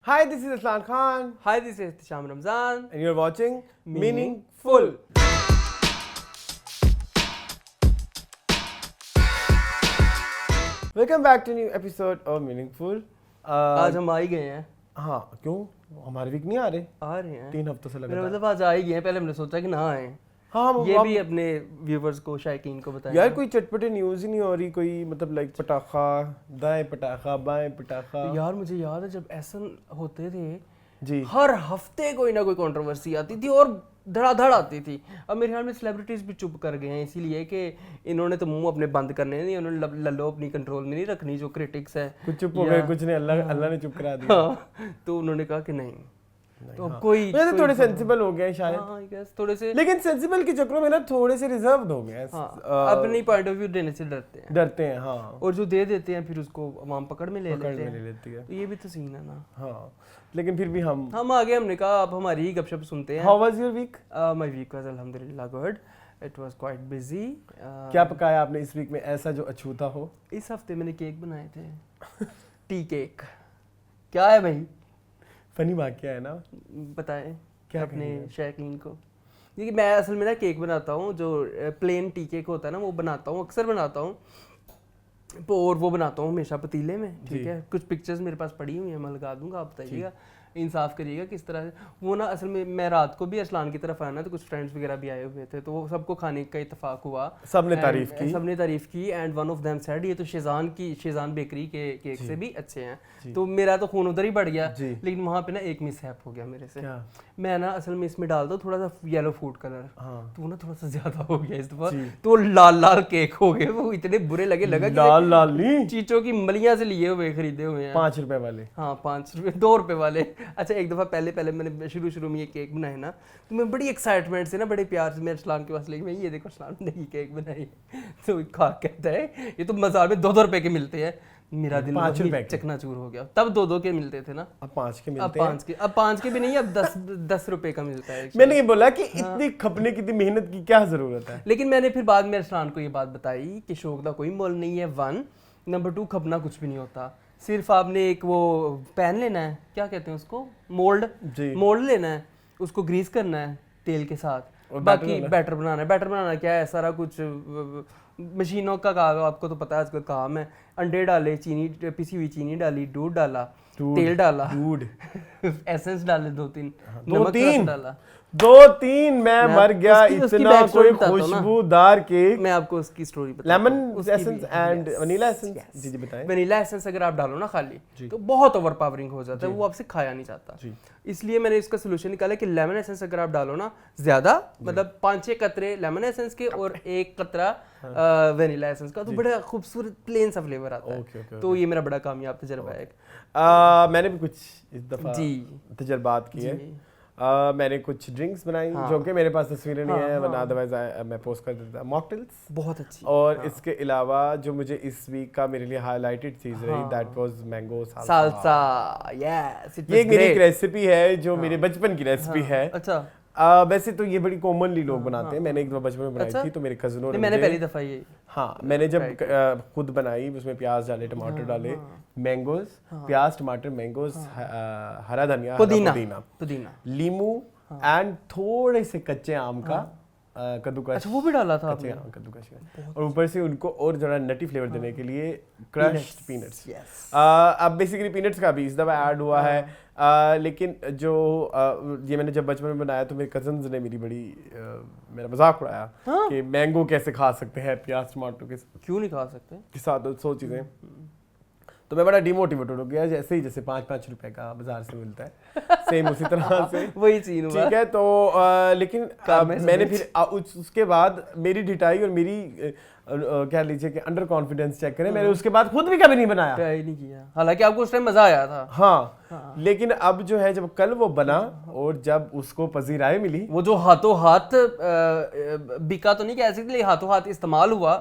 Hi, this is Aslan Khan. Hi, this is Ihtisham Ramzan. And you're watching Meaningful. Welcome back to a new episode of Meaningful. आज हम आ ही गए हैं। हाँ, क्यों? हमारे week नहीं आ रहे? आ रहे हैं। 3 हफ्तों से मेरा लगा मतलब आज आ ही गए हैं। पहले हमने सोचा कि ना आए। हाँ, ये भी अपने व्यूवर्स को, शायकीन को बताएं। यार कोई चटपटे न्यूज़ ही नहीं हो रही, कोई मतलब लाइक पटाखा, दाएं पटाखा, बाएं पटाखा। यार मुझे याद है जब ऐसा होते थे जी, हर हफ्ते कोई ना कोई कंट्रोवर्सी आती थी और धड़ाधड़ आती थी। अब मेरे ख्याल में सेलिब्रिटीज भी चुप कर गए हैं, इसीलिए कि इन्होंने तो मुंह अपने बंद करने नहीं, उन्होंने लल्लो अपनी कंट्रोल में नहीं रखनी। जो क्रिटिक्स है कुछ चुप हो गए, कुछ नहीं, अल्लाह ने चुप करा दिया। हाँ, तो उन्होंने कहा कि नहीं तो अब कोई वैसे थोड़े सेंसिबल हो गए शायद। हाँ, I guess थोड़े से, लेकिन सेंसिबल के चक्करों में ना थोड़े से रिजर्व्ड हो गए। अपनी पॉइंट ऑफ व्यू देने से डरते हैं। हाँ, और जो दे देते हैं फिर उसको अवाम पकड़ में ले पकड़ लेते में हैं। ले लेती है। तो ये भी तो सीन है ना। हाँ, लेकिन फिर भी हम आगे हमने कहा अब हमारी ही गपशप सुनते हैं। How was your week? My week was अल्हम्दुलिल्लाह good. It was quite busy. क्या पकाया आपने इस वीक में ऐसा जो अछूता हो? इस हफ्ते मैंने केक बनाए थे। Tea cake. क्या है भाई? फनी वाकया है ना? बताएं क्या अपने कहेंगे? शायकीन को। क्योंकि मैं असल में ना केक बनाता हूँ, जो प्लेन टी केक होता है ना वो बनाता हूँ, अक्सर बनाता हूँ। और वो बनाता हूँ हमेशा पतीले में, ठीक है। कुछ पिक्चर्स मेरे पास पड़ी हुई हैं, मैं लगा दूंगा, आप बताइएगा, इंसाफ करिएगा किस तरह से। वो ना असल में मैं रात को भी असलान की तरफ आया ना, तो कुछ फ्रेंड्स वगैरह भी आए हुए थे, तो वो सबको खाने का इत्तेफाक हुआ। सबने तारीफ की and one of them said ये तो शेजान बेकरी के केक से भी अच्छे हैं। तो मेरा तो खून उधर ही बढ़ गया। लेकिन वहाँ पे ना एक मिसहैप हो गया मेरे से। मैं ना असल में इसमें डाल दो थोड़ा सा येलो फूड कलर, तो वो ना थोड़ा सा ज्यादा हो गया इस दफा, तो लाल लाल केक हो गए। वो इतने बुरे लगा लाल चीचों की मलियां से लिए हुए खरीदे हुए हैं। 5 रुपए वाले। हाँ, 5 रुपए, 2 रुपए वाले। अच्छा, एक दफ़ा पहले मैंने शुरू में ये केक बनाए ना, तो मैं बड़ी एक्साइटमेंट से ना, बड़े प्यार से मेरे असलान के पास लेके, मैं ये देखो असलान ने ये केक बनाई। तो खा कहता है ये तो बाजार में 2-2 रुपए के मिलते हैं। मेरा दिल 5 रुपए चकनाचूर हो गया। तब 2-2 के मिलते थे ना, अब 5 के मिलते हैं। अब 5 के भी नहीं, अब 10 रुपए का मिलता है। मैंने ये बोला कि इतनी खपने की, इतनी मेहनत की क्या जरूरत है। लेकिन मैंने फिर बाद में असलान को ये बात बताई कि शौक का कोई मोल नहीं है, 1 नंबर 2 खपना कुछ भी नहीं होता। सिर्फ आपने एक वो पैन लेना है, क्या कहते हैं उसको, मोल्ड लेना है, उसको ग्रीस करना है तेल के साथ, और बाकी बैटर बनाना है। बैटर बनाना क्या है, सारा कुछ मशीनों का काम, आपको तो पता है आजकल काम है। अंडे डाले, चीनी, पिसी हुई चीनी डाली, दूध डाला, तेल डाला, एसेंस डाले 2-3, नमक डाला 2-3, मैं मर गया। इतना कोई खुशबूदार केक। मैं आपको उसकी स्टोरी बताता हूं। Lemon essence and vanilla essence. जी बताएं। वनीला एसेंस अगर आप डालो ना खाली, तो बहुत ओवरपावरिंग हो जाता है, वो आपसे खाया नहीं जाता। इसलिए मैंने इसका सोल्यूशन निकाला कि लेमन एसेंस अगर आप डालो ना ज्यादा, मतलब 5-6 कतरे लेमन एसेंस के और 1 कतरा वनीला एसेंस का, तो बड़ा खूबसूरत प्लेन सा फ्लेवर आता है। तो ये मेरा बड़ा कामयाब तजर्बा है। मैंने भी कुछ इस दफा तजर्बात किए। मैंने कुछ ड्रिंक्स बनाई, जो कि मेरे पास तस्वीरें नहीं है, वरना अदरवाइज मैं पोस्ट कर देता। मॉकटेल्स बहुत अच्छी। और इसके अलावा जो मुझे इस वीक का मेरे लिए हाईलाइटेड चीज रही, that was mango salsa. Yes, ये मेरी एक रेसिपी है जो मेरे बचपन की रेसिपी है। अच्छा, वैसे तो ये बड़ी कॉमनली लोग बनाते हैं। मैंने एक दफा बचपन में बनाई थी, तो मेरे कजनों ने, मैंने पहली दफा ये, हाँ, मैंने जब खुद बनाई, उसमें प्याज डाले, टमाटर डाले, मैंगोज, प्याज, टमाटर, मैंगोज, हरा धनिया, पुदीना, लीमू एंड थोड़े से कच्चे आम का कद्दूकस। अच्छा, वो भी डाला था आपने? कद्दूकस, और ऊपर से उनको और जरा नटी फ्लेवर देने के लिए क्रश्ड पीनट्स। अब बेसिकली पीनट्स का भी इस दफा ऐड हुआ है। लेकिन जो ये मैंने जब बचपन में बनाया, तो मेरे कजन्स ने मेरा मजाक उड़ाया कि मैंगो कैसे खा सकते हैं प्याज टमाटर के साथ। क्यों नहीं खा सकते के साथ 100 चीजें। तो मैं बड़ा डिमोटिवेटेड हो गया, जैसे 5-5 रुपए का बाजार से मिलता है, सेम उसी तरह से वही सीन हुआ, ठीक है। तो लेकिन मैंने फिर उसके बाद मेरी ढिठाई और मेरी क्या लीजिए कि अंडर कॉन्फिडेंस चेक करें, मैंने उसके बाद खुद भी कभी नहीं बनाया, ट्राई नहीं किया। हालांकि आपको उस टाइम मजा आया था। हाँ, लेकिन अब जो है, जब कल वो बना और जब उसको पजीराई मिली, वो जो हाथों हाथ बिका तो नहीं कह सकते, हाथों हाथ इस्तेमाल हुआ,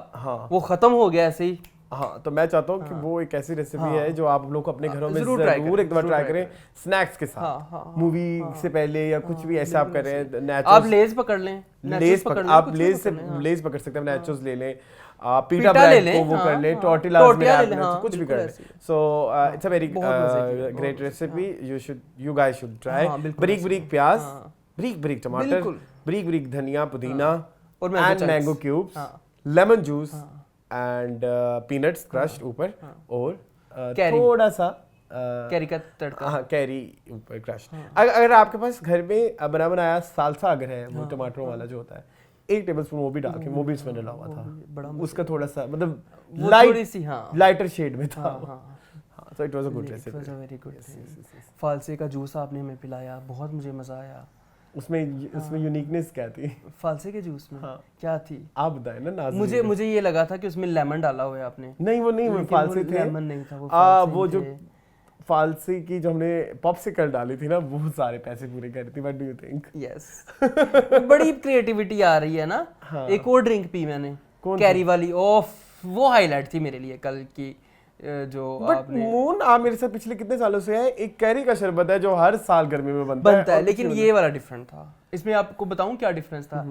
वो खत्म हो गया ऐसे ही। हाँ, तो मैं चाहता हूँ कि वो एक ऐसी रेसिपी है जो आप लोग अपने घरों में जरूर एक बार ट्राई करें स्नैक्स के साथ, मूवी से पहले या कुछ भी ऐसा आप करें। आप लेज पकड़ लें, आप लेज पकड़ सकते हैं, नैचोस ले लें, पीटा ब्रेड को वो कर ले, टॉर्टिलाज में आप कुछ भी कर ले। So it's a very great recipe, you guys should try. बारीक बारीक प्याज, बारीक बारीक टमाटर, बारीक बारीक धनिया पुदीना and mango cubes, lemon juice and peanuts crushed ऊपर, और थोड़ा सा कैरी का तड़का। हाँ, कैरी ऊपर क्रश। अगर आपके पास घर में बना बनाया सालसा अगर है, वो टमाटरों वाला जो होता है, 1 टेबलस्पून वो भी डाल के, वो भी इसमें डला हुआ था, उसका थोड़ा सा मतलब लाइटर शेड में था। So it was a good recipe, it was a very good. फालसे का जूस आपने हमें पिलाया, बहुत मुझे मजा आया। उसमें यूनिकनेस क्या थी फालसे के जूस में? क्या थी आप बताएं ना नाज़रीन। मुझे ये लगा था कि उसमें लेमन डाला हुआ है आपने। नहीं, वो फालसे थे, लेमन नहीं था वो जो फालसी की जो हमने पॉप्सिकल डाली थी ना, वो सारे पैसे पूरे कर दी। What do you think? Yes, बड़ी क्रिएटिविटी आ रही है ना। एक और ड्रिंक पी मैंने, कैरी वाली, ओफ, वो हाईलाइट थी मेरे लिए कल की। जो आपने मून, आप मेरे साथ पिछले कितने सालों से है, एक कैरी का शरबत है जो हर साल गर्मी में बनता है, लेकिन ये वाला डिफरेंट था। इसमें आपको बताऊं क्या डिफरेंस था?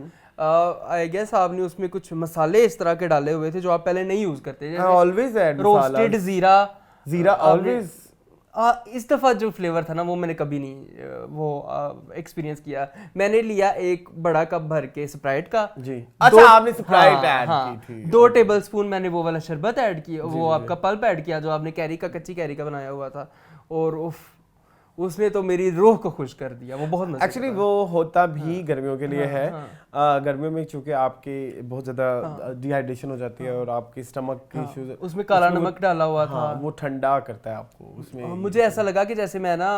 आई गेस आपने उसमें कुछ मसाले इस तरह के डाले हुए थे जो आप पहले नहीं यूज करते, जैसे ऑलवेज ऐड रोस्टेड जीरा ऑलवेज। इस दफा जो फ्लेवर था ना, वो मैंने कभी नहीं वो एक्सपीरियंस किया। मैंने लिया एक बड़ा कप भर के स्प्राइट का जी। अच्छा, आपने स्प्राइट ऐड की थी। 2 टेबलस्पून मैंने वो वाला शरबत ऐड किया, वो आपका पल्प ऐड किया जो आपने कच्ची कैरी का बनाया हुआ था, और उफ, उसने तो मेरी रूह को खुश कर दिया। वो बहुत मजे। एक्चुअली वो होता भी गर्मियों के लिए है। गर्मियों में चूंकि आपके बहुत ज्यादा डिहाइड्रेशन हो जाती है और आपके स्टमक के इश्यूज, उसमें काला नमक डाला हुआ था, वो ठंडा करता है आपको। उसमें मुझे ऐसा लगा कि जैसे मैं ना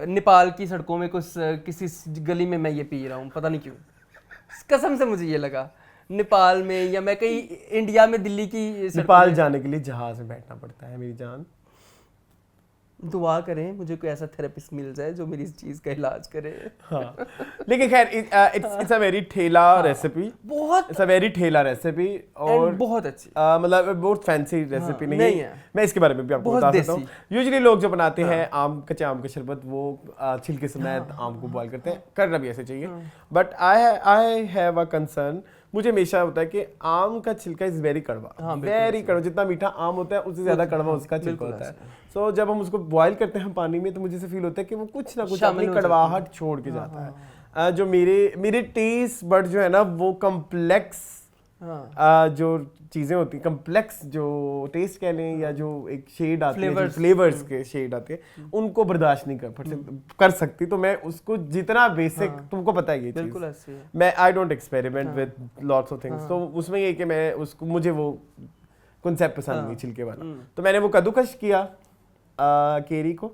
नेपाल की सड़कों में किसी गली में मैं ये पी रहा हूँ, पता नहीं क्यों, कसम से मुझे ये लगा। नेपाल में या मैं कहीं इंडिया में, दिल्ली की नेपाल जाने के लिए जहाज में बैठना पड़ता है मेरी जान। दुआ करें मुझे कोई ऐसा थेरेपिस्ट मिल जाए जो मेरी इस चीज का इलाज करे। हाँ। लेकिन खैर इट्स अ वेरी ठेला रेसिपी, बहुत इट्स अ वेरी ठेला रेसिपी, और बहुत अच्छी, मतलब बहुत फैंसी रेसिपी नहीं है। मैं इसके बारे में भी आपको बता सकता हूँ। यूजुअली लोग जो बनाते हैं कच्चे आम का शरबत, वो छिलके समेत आम को बॉयल करते हैं, करना भी ऐसे चाहिए। But I have a concern, मुझे हमेशा होता है कि आम का छिलका इज वेरी कड़वा, वेरी कड़वा। जितना मीठा आम होता है उससे ज्यादा कड़वा उसका छिलका होता है। सो जब हम उसको बॉईल करते हैं पानी में, तो मुझे से फील होता है कि वो कुछ ना कुछ अपनी कड़वाहट छोड़ के जाता है। जो मेरे टेस्ट बड जो है ना, वो कम्प्लेक्स जो चीजें होती हैं, कम्प्लेक्स जो टेस्ट कह लें, या जो एक शेड आती है, फ्लेवर्स के शेड आते हैं, उनको बर्दाश्त नहीं कर सकती। तो मैं उसको जितना बेसिक, तुमको पता है ये चीज, मैं I don't experiment with lots of things. तो उसमें ये कि मैं उसको, मुझे वो कॉन्सेप्ट पसंद नहीं छिलके वाला। तो मैंने वो कद्दूकश किया केरी को,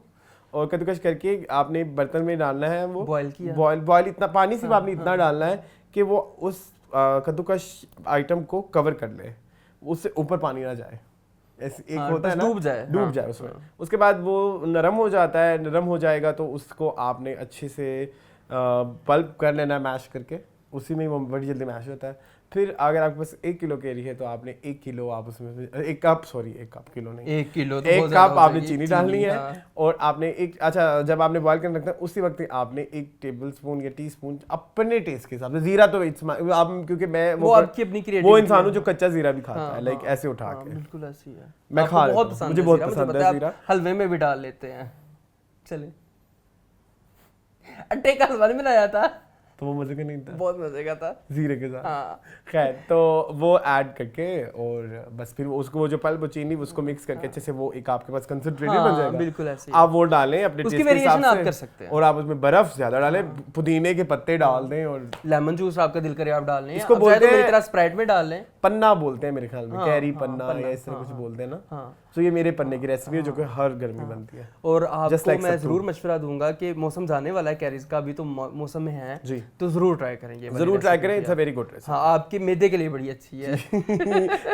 और कद्दूकश करके आपने बर्तन में डालना है, वो बॉयल इतना पानी सिर्फ आपने इतना डालना है कि वो उस कद्दूकश आइटम को कवर कर ले, उससे ऊपर पानी ना जाए। ऐसे एक होता है ना, डूब जाए उसमें। उसके बाद वो नरम हो जाता है, नरम हो जाएगा तो उसको आपने अच्छे से पल्प कर लेना, मैश करके, उसी में वो बड़ी जल्दी मैश होता है। फिर अगर आपके पास 1 किलो कैरी है तो आपने 1 किलो आप उसमें 1 कप किलो नहीं, 1 किलो तो 1 कप आपने चीनी डालनी है। और आपने जब आपने बॉयल करना रखना है, उसी वक्त आपने 1 टेबलस्पून या टीस्पून अपने टेस्ट के हिसाब से, जीरा तो आप, क्योंकि मैं वो इंसान हूँ जो कच्चा जीरा भी खाता है, लाइक ऐसे उठा के, बिल्कुल ऐसे ही है, मैं खा लेता हूं, मुझे बहुत पसंद है जीरा। हलवे में भी डाल लेते हैं। चले, अट्टे का हलवा नहीं बनाया था तो वो मजे का नहीं था, बहुत मजे का था जीरे के साथ। खैर, तो वो ऐड करके, और बस फिर उसको, वो जो पल्प चीनी, उसको मिक्स करके अच्छे से, वो एक आपके पास कंसंट्रेटेड बन जाएगा। बिल्कुल ऐसे आप वो डालें अपने टेस्ट के हिसाब से, कर सकते हैं। और आप उसमें बर्फ ज्यादा डालें, पुदीने के पत्ते डाल दें, और लेमन जूस आपका दिल करे आप डाल लें। इसको बोलते हैं, स्प्राइट में डाल लें, पन्ना बोलते हैं मेरे ख्याल में, कैरी पन्ना या इस तरह कुछ बोलते हैं ना। तो ये मेरे पन्ने की रेसिपी है जो कि हर घर में बनती है। और आपको मैं ज़रूर मशवरा दूंगा कि मौसम जाने वाला है कैरीज का, अभी तो मौसम में है जी, तो ज़रूर ट्राई करेंगे, ज़रूर ट्राई करें, it's a very good recipe. हाँ, आपके मैदे के लिए बड़ी अच्छी है।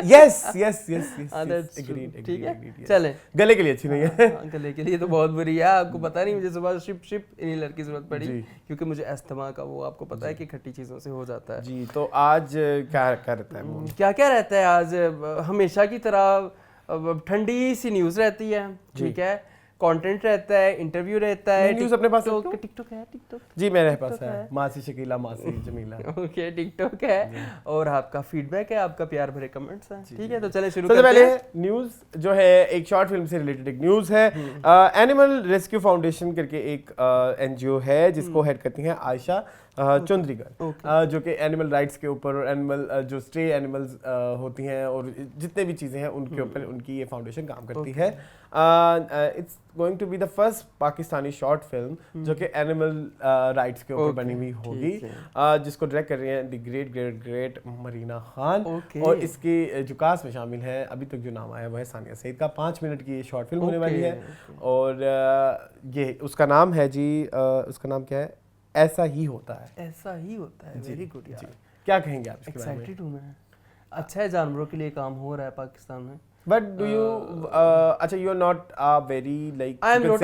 Yes yes yes yes, agreed ठीक है, एग्रीड। चलें। गले के लिए अच्छी नहीं है। गले के लिए तो बहुत बुरी है, आपको पता नहीं मुझे सुबह शिप इनहेलर की जरूरत पड़ी क्योंकि मुझे अस्थमा का वो आपको पता है कि खट्टी चीज़ों से हो जाता है। जी, तो आज क्या रहता है? क्या क्या रहता है आज? हमेशा की तरह ठंडी सी न्यूज़ रहती है, ठीक है, कंटेंट रहता है, इंटरव्यू रहता है। न्यूज़ अपने पास टिकटॉक है? टिकटॉक जी मेरे पास है, मासी शकीला, मासी जमीला। ओके, टिकटॉक है और आपका फीडबैक है, आपका प्यार भरे कमेंट्स हैं, ठीक है। तो चलें शुरू करते हैं। सबसे पहले न्यूज़ जो है एक शॉर्ट फिल्म से रिलेटेड एक न्यूज़ है। एनिमल रेस्क्यू फाउंडेशन करके एक एनजीओ है जिसको हेड करती हैं आयशा चौधरीगर, जो कि एनिमल राइट्स के ऊपर और एनिमल जो स्ट्रे एनिमल्स होती हैं और जितने भी चीज़ें हैं उनके ऊपर उनकी ये फाउंडेशन काम करती है। It's going to be the first Pakistani short film जो कि एनिमल राइट्स के ऊपर बनी हुई होगी, जिसको डायरेक्ट कर रही हैं the great great great Marina Khan. और इसके जो कास्ट में शामिल है अभी तक जो नाम आया वो है सानिया सईद का। 5 मिनट की ये शॉर्ट फिल्म होने वाली है और ये उसका नाम है जी, उसका नाम क्या है? ऐसा ही होता है। ऐसा ही होता है, वेरी गुड यार। क्या कहेंगे आप इसके बारे में? एक्साइटेड हूं मैं। अच्छा है, जानवरों के लिए काम हो रहा है पाकिस्तान में। बट डू यू अच्छा you are not very like I am not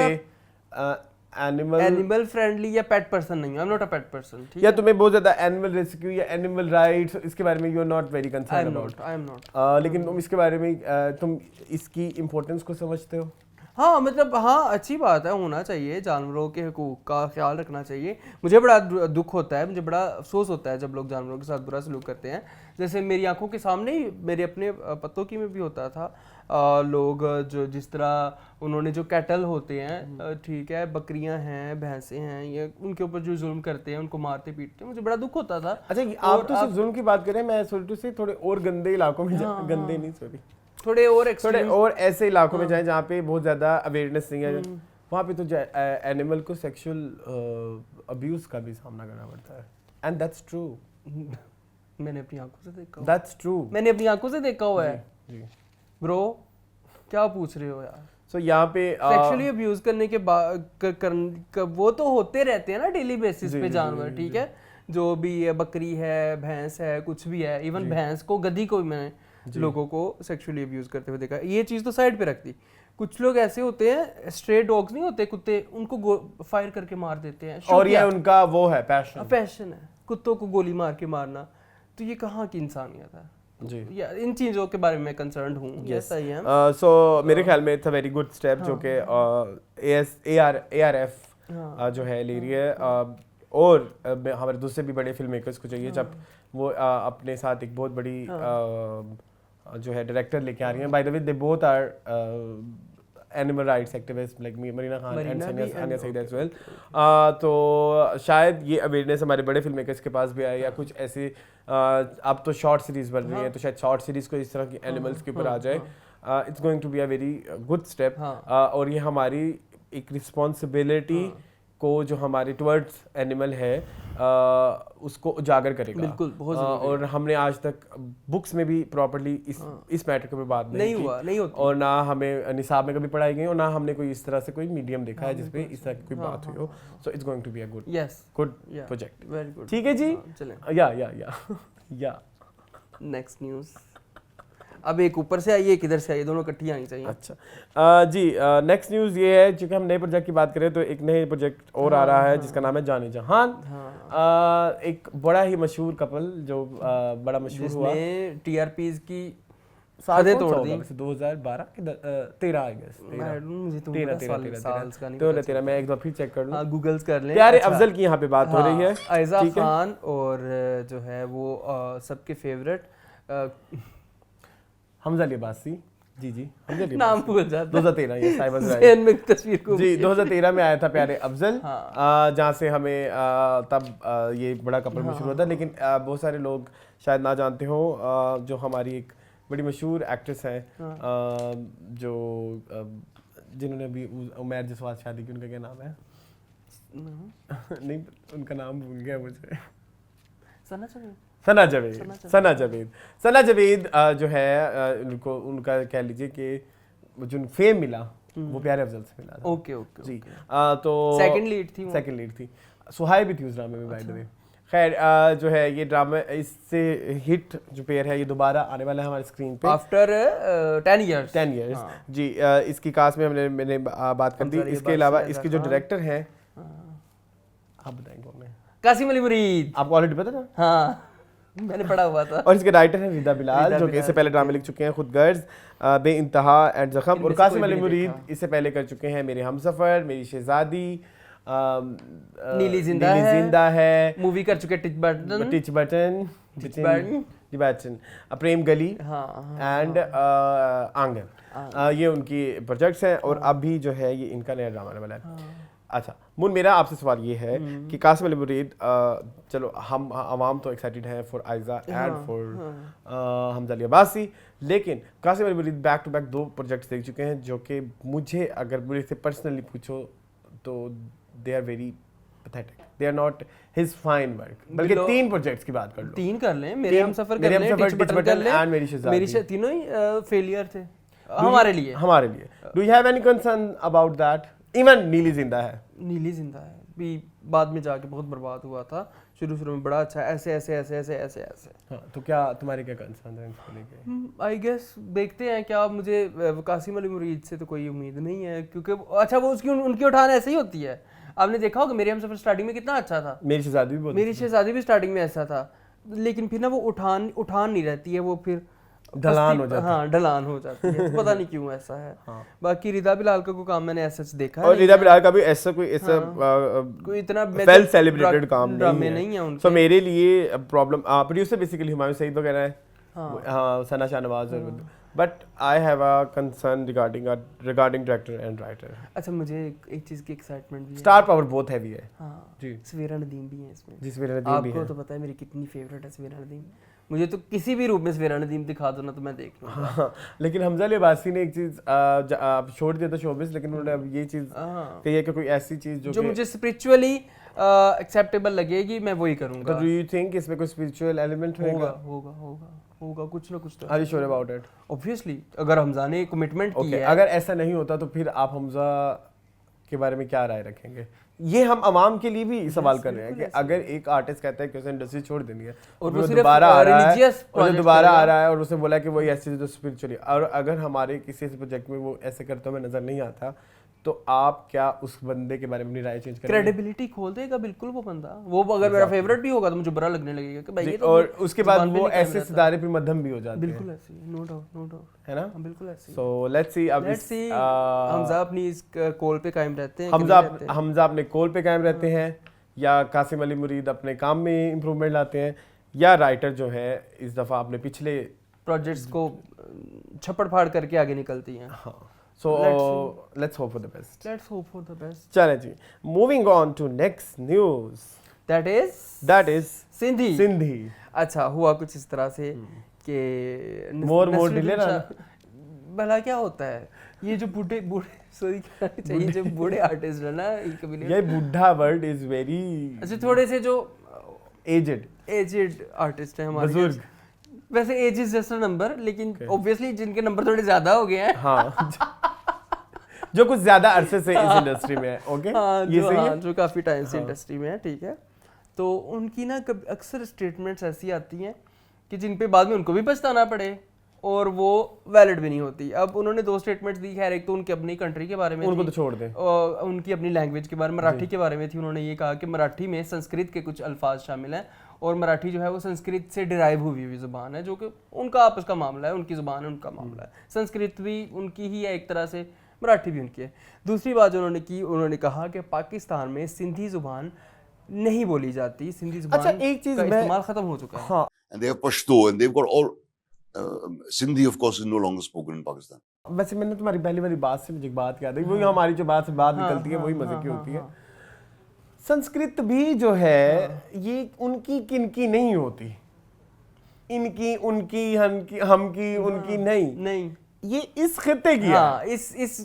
animal friendly या पेट पर्सन नहीं, I am not a pet person, ठीक है। या तुम्हें बहुत ज्यादा एनिमल रेस्क्यू या एनिमल राइट्स इसके बारे में you are not very concern about? I am not. लेकिन तुम इसके बारे में तुम इसकी इम्पोर्टेंस को समझते हो? हाँ, मतलब हाँ, अच्छी बात है, होना चाहिए, जानवरों के हुकूक का ख्याल रखना चाहिए। मुझे बड़ा दुख होता है, मुझे बड़ा अफसोस होता है जब लोग जानवरों के साथ बुरा सलूक करते हैं। जैसे मेरी आंखों के सामने ही मेरे अपने पत्तों की में भी होता था। लोग जो जिस तरह उन्होंने जो कैटल होते हैं, ठीक है, बकरियां हैं, भैंसें हैं, ये उनके ऊपर जो जुल्म करते हैं, उनको मारते पीटते हैं, मुझे बड़ा दुख होता था। अच्छा, आप तो सिर्फ जुल्म की बात करें, मैं सोचती से थोड़े और गंदे इलाकों में गंदे नहीं, सॉरी, थोड़े और ऐसे इलाकों में जाएं जहाँ पे बहुत ज़्यादा अवेयरनेस नहीं है, वहाँ पे तो एनिमल को सेक्सुअल अब्यूज़ का भी सामना करना पड़ता है। And that's true. मैंने अपनी आंखों से देखा। दैट्स ट्रू, मैंने अपनी आंखों से देखा हुआ है। जी ब्रो, क्या पूछ रहे हो यार? सो यहाँ पे सेक्सुअली अब्यूज करने के बाद वो तो होते रहते हैं ना डेली बेसिस पे जानवर, ठीक है, जो भी है, बकरी है, भैंस है, कुछ भी है, इवन भैंस को, गधी को मैंने लोगों को सेक्सुअली अब्यूज करते हुए देखा। ये चीज़ तो साइड पे रखती। कुछ लोग ऐसे होते हैं, स्ट्रे डॉग्स नहीं होते कुत्ते, उनको फायर करके मार देते हैं, और ये उनका वो है पैशन है कुत्तों को गोली मार के मारना। तो ये कहाँ की इंसानियत है जी? या इन चीज़ों के बारे में कंसर्न हूँ। Yes, I am. सो मेरे ख्याल में it's a very good step जो कि ARF जो है ले रही है। और हमारे दूसरे भी बड़े फिल्म मेकर्स को चाहिए जब वो अपने साथ एक बहुत बड़ी जो है डायरेक्टर लेके आ रही हैं। By the way they both are animal rights activist like Marina Khan and Sania Saeed as well. तो शायद ये अवेयरनेस हमारे बड़े फिल्म मेकर्स के पास भी आए, या कुछ ऐसे अब तो शॉर्ट सीरीज बन रही है, तो शायद शॉर्ट सीरीज को इस तरह की एनिमल्स के ऊपर आ जाए। It's going to be a very good step. और ये हमारी एक रिस्पॉन्सिबिलिटी को जो हमारे टुवर्ड्स एनिमल है उसको उजागर करेगा। बिल्कुल, बहुत और हमने आज तक बुक्स में भी प्रॉपर्ली इस मैटर के ऊपर बात नहीं होती, और ना हमें निसाब में कभी पढ़ाई गई और ना हमने कोई इस तरह से कोई मीडियम देखा है जिसपे इस तरह की कोई बात हुई हो। So it's going to be a good project. Very good, ठीक है जी। या नेक्स्ट न्यूज़। अब एक ऊपर से आई है, एक इधर से आई है, दोनों इकट्ठी आनी चाहिए। अच्छा जी, नेक्स्ट न्यूज़ ये है, चूंकि हम नए प्रोजेक्ट की बात करें तो एक नए प्रोजेक्ट और आ रहा है जिसका नाम है जाने जहान। एक बड़ा ही मशहूर कपल जो बड़ा मशहूर हुआ, TRPs की सादे तोड़ दी। 2012 के 13 आई गेस, 13 मैं एक बार फिर चेक कर लूं, गूगल्स कर लें। प्यारे अफजल की यहाँ पे बात हो रही है, आयजा खान और जो है वो सबके फेवरेट हमजा लिबासी। जी नाम भूल जाता। 2013 ये साइबर में तस्वीर को जी 2013 में आया था प्यारे अफजल, जहाँ से हमें तब ये बड़ा कपल मशहूर हुआ था। लेकिन बहुत सारे लोग शायद ना जानते हो, जो हमारी एक बड़ी मशहूर एक्ट्रेस है जो जिन्होंने अभी उमैर जसवाल शादी की, उनका क्या नाम है? नहीं, उनका नाम भूल गया मुझे। सना जावेद जो है उनको, उनका कह लीजिए कि जो फेम मिला वो प्यारे अफजल से मिला था। ओके ओके जी। तो सेकंड लीड थी सुहाई भी थी उस ड्रामे में बाय द वे। खैर जो है ये ड्रामा इससे हिट जो पेयर है ये दोबारा आने वाला है हमारे स्क्रीन पे आफ्टर 10 इयर्स जी। इसकी कास्ट में मैंने बात कर दी। इसके अलावा इसके जो डायरेक्टर हैं आप बताएंगे कौन है? कासिम अली मुरीद। आपको ऑलरेडी पता था? हाँ मैंने पढ़ा हुआ था। और इसके राइटर हैं रिदा बिलाल जो कि इससे पहले ड्रामे लिख चुके हैं खुद गर्ज, बेइंतहा एंड जख्म। और कासिम अली मुरीद इससे पहले कर चुके हैं मेरे हमसफर, मेरी शहजादी, नीली जिंदा है, मूवी कर चुके टिच बटन, प्रेम गली एंड आंगन। ये उनकी प्रोजेक्ट्स हैं और अभी जो है ये इनका नया ड्रामा आने वाला है। अच्छा मुन, मेरा आपसे सवाल ये है कि कासिम अली मुरीद, चलो हम अवाम तो एक्साइटेड हैं for Aiza and for Hamza Ali Abbasi, लेकिन कासिम अली मुरीद बैक टू बैक 2 प्रोजेक्ट्स देख चुके हैं जो कि मुझे अगर मुझे से पर्सनली पूछो तो they are very pathetic, they are not his fine work. बल्कि 3 प्रोजेक्ट्स की बात कर लो, 3 कर लें, मेरे हमसफर कर लें, टिच बटन कर लें, एंड मेरी शहजादी, तीनों ही फेलियर थे हमारे लिए। Do you have any concern about that? Even नीली जिंदा है भी बाद में जाके बहुत बर्बाद हुआ था, शुरू में बड़ा अच्छा ऐसे। हाँ, तो क्या तुम्हारे क्या कंसर्न है इसको लेके? आई गेस देखते हैं क्या। मुझे कासिम अली मुरीद से तो कोई उम्मीद नहीं है क्योंकि अच्छा वो उनकी उठान ऐसे ही होती है। आपने देखा होगा मेरे हमसफर स्टार्टिंग में कितना अच्छा था, मेरी शहजादी भी स्टार्टिंग में ऐसा था, लेकिन फिर ना वो उठान नहीं रहती है, वो फिर ढलान हो जाती है। तो पता नहीं क्यों ऐसा है। बाकी रिदा बिलाल का कोई काम मैंने ऐसा देखा है, और रिदा बिलाल का भी ऐसा कोई इतना वेल सेलिब्रेटेड काम नहीं है उनके। सो मेरे लिए problem producer basically Humayun Saeed वगैरह है, हाँ Sana Shahnawaz, but I have a concern regarding director and writer. अच्छा मुझे एक चीज की एक्साइटमेंट भी है, स्टार पावर बहुत हैवी है। हाँ जी, सवेरा नदीम भी है इसमें। जी सवेरा नदीम भी है। आपको तो पता है मेरी कितनी फेवरेट है सवेरा नदीम। मुझे तो किसी भी रूप में सवेरा नदीम दिखा दो ना तो मैं देख लूंगा। हाँ, लेकिन हमजा अली अब्बासी ने एक चीज छोड़ दिया था शोबिस, लेकिन उन्होंने अब ये चीज कही है कि कोई ऐसी चीज जो मुझे स्पिरिचुअली एक्सेप्टेबल लगेगी मैं वही करूंगा। डू यू थिंक इसमें कोई स्पिरिचुअल एलिमेंट होगा कुछ ना कुछ तो। Are you sure about it? Obviously अगर हमजा ने कमिटमेंट की है। अगर ऐसा नहीं होता तो फिर आप हमजा के बारे में क्या राय रखेंगे? ये हम अवाम के लिए भी सवाल कर रहे हैं कि अगर एक आर्टिस्ट कहता है कि उसे इंडस्ट्री छोड़ देनी है और वो दोबारा आ रहा है और उसने बोला कि वही ऐसी तो स्पिरिचुअली, और अगर हमारे किसी प्रोजेक्ट में वो ऐसे करते हुए नजर नहीं आता तो आप क्या उस बंदे के बारे में अपनी राय चेंज करेंगे? क्रेडिबिलिटी खोल देगा बिल्कुल वो बंदा। वो अगर मेरा फेवरेट भी होगा तो मुझे बुरा लगने लगेगा कि भाई ये तो, और उसके बाद वो ऐसे सितारे पे मध्यम भी हो जाते हैं। बिल्कुल ऐसे, नो डाउट है ना, बिल्कुल ऐसे। सो लेट्स सी हमजा अपनी इस कॉल पे कायम रहते हैं, हमजा अपने कॉल पे कायम रहते हैं, या कासिम अली मुरीद अपने काम में इंप्रूवमेंट लाते हैं, या राइटर जो है इस दफा अपने पिछले प्रोजेक्ट्स को छप्पड़ फाड़ करके आगे निकलती हैं। हाँ, so let's hope for the best. चलें जी, moving on to next news. That is Sindhi. अच्छा हुआ कुछ इस तरह से कि more delay ना भला क्या होता है ये जो बूढ़े चाहिए जो बूढ़े आर्टिस्ट है ना, ये बुढ़ा वर्ड इज वेरी अच्छा, थोड़े से जो एजेड आर्टिस्ट हैं हमारे, बुजुर्ग। वैसे age is just a number, लेकिन ऑब्वियसली जिनके नंबर थोड़े ज्यादा हो गए हैं, हाँ जो कुछ ज्यादा अरसे से इस इंडस्ट्री में है, ओके हाँ, ये सही है, जो काफी टाइम से इंडस्ट्री में है, ठीक है। तो उनकी ना अक्सर स्टेटमेंट्स ऐसी आती हैं कि जिन पे बाद में उनको भी पछताना पड़े और वो वैलिड भी नहीं होती। अब उन्होंने 2 स्टेटमेंट्स दी, खैर एक तो उनकी अपनी कंट्री के बारे में, उनको तो छोड़ दें, और उनकी अपनी लैंग्वेज के बारे में, मराठी के बारे में थी। उन्होंने ये कहा कि मराठी में संस्कृत के कुछ अल्फाज शामिल हैं और मराठी जो है वो संस्कृत से डिराइव हुई ज़ुबान है, जो कि उनका आपस का मामला है, उनकी ज़ुबान है, उनका मामला है। संस्कृत भी उनकी ही है एक तरह से, मराठी भी उनकी है। दूसरी बात जो उन्होंने की, उन्होंने कहा कि पाकिस्तान में सिंधी ज़ुबान नहीं बोली जाती, सिंधी ज़ुबान अच्छा, एक चीज़ का इस्तेमाल ख़त्म हो चुका है। हाँ, and they have Pashto and they've got all Sindhi of course is no longer spoken in Pakistan. वैसे मैंने तुम्हारी पहली वाली बात से मुझे एक बात याद आई, वही हमारी जो बात से बात निकलती है वही मजे की होती है। संस्कृत भी जो है ये उनकी किनकी नहीं होती, इनकी उनकी हमकी उनकी नहीं, ये इस खित्ते की है,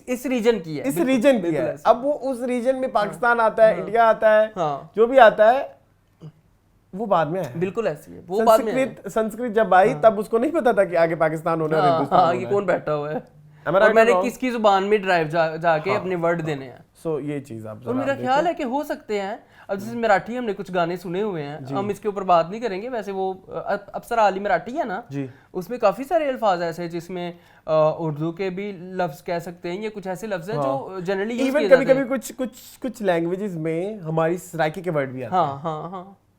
इस रीजन की है, इस रीजन की है। अब वो उस रीजन में पाकिस्तान आता है, इंडिया आता है, जो भी आता है वो बाद में है। बिल्कुल ऐसी है, वो बाद में संस्कृत जब आई तब उसको नहीं पता था कि आगे पाकिस्तान होना है, हिंदुस्तान होना है, कौन बैठा हुआ है। और मैंने किसकी जुबान में ड्राइव जाके अपने वर्ड देने हैं। सो ये चीज आप और मेरा ख्याल है कि हो सकते हैं, अब जैसे मराठी हमने कुछ गाने सुने हुए हैं, हम इसके ऊपर बात नहीं करेंगे, वैसे वो अप्सरा अली मराठी है ना जी, उसमें काफी सारे अल्फाज ऐसे हैं जिसमें उर्दू के भी लफ्ज कह सकते हैं, ये कुछ ऐसे लफ्ज हैं जो जनरली यूज किए इवन जाते हैं। कभी कुछ लैंग्वेजेस में हमारी सराइकी के वर्ड भी आते हैं।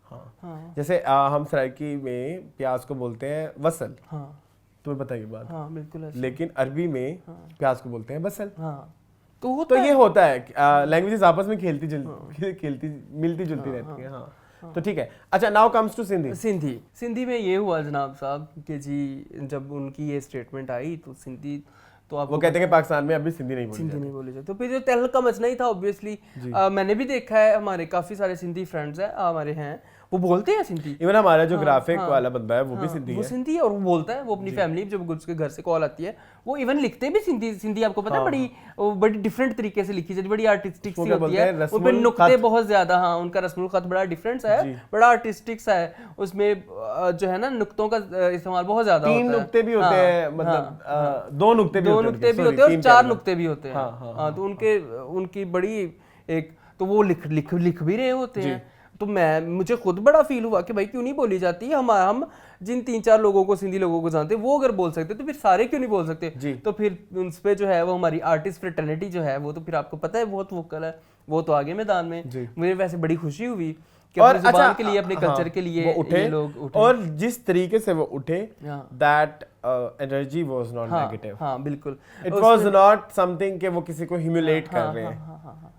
हाँ, जैसे हम सराइकी में प्याज को बोलते हैं वसल, हाँ, तुम्हें पता है ये बात। हाँ, बिल्कुल ऐसे। लेकिन अरबी में प्याज को बोलते हैं बसल। हाँ, तो ये होता है, लैंग्वेजेस आपस में मिलती जुलती रहती है। हाँ, तो ठीक है। अच्छा, नाउ कम्स टू सिंधी में ये हुआ जनाब साहब कि जी जब उनकी ये स्टेटमेंट आई तो सिंधी तो आप वो कहते हैं कि पाकिस्तान में अभी सिंधी नहीं बोली जाती, तो फिर जो तहलका मचना ही था ऑब्वियसली। मैंने भी देखा है, हमारे काफी सारे सिंधी फ्रेंड्स हैं हमारे हैं, वो बोलते हैं सिंधी। इवन हमारा जो ग्राफिक वाला बंदा है वो भी सिंधी है। वो सिंधी है और वो बोलता है, वो अपनी फैमिली जब उसके घर से कॉल आती है वो इवन लिखते भी सिंधी आपको पता है, बड़ी डिफरेंट तरीके से लिखी जाती है, बड़ी आर्टिस्टिक सी होती है, उन पे नुक्ते बहुत ज्यादा, हाँ उनका रस्मुल खत बड़ा डिफरेंट सा है, बड़ा आर्टिस्टिक सा है, उसमें जो है ना नुक्तों का इस्तेमाल बहुत ज्यादा होता है। 3 नुक्ते भी होते हैं, मतलब 2 नुक्ते भी होते हैं और 4 नुक्ते भी होते हैं। हाँ, तो उनकी बड़ी एक तो वो लिख भी रहे होते हैं। तो मुझे खुद बड़ा फील हुआ कि भाई क्यों नहीं बोली जाती, हम जिन 3-4 लोगों को सिंधी लोगों को जानते हैं वो अगर बोल सकते तो फिर सारे क्यों नहीं बोल सकते। तो फिर उस पे जो है वो हमारी आर्टिस्ट फ्रेटर्निटी जो है वो तो फिर आपको पता है बहुत वोकल है, वो तो आगे मैदान में। मुझे वैसे बड़ी खुशी हुई कि अपनी जुबान के लिए, अपने कल्चर के लिए ये लोग उठे, और जिस तरीके से वो उठे, that energy was not negative. हाँ बिल्कुल, इट वाज नॉट समथिंग कि वो किसी को ह्यूमिलेट कर रहे हैं।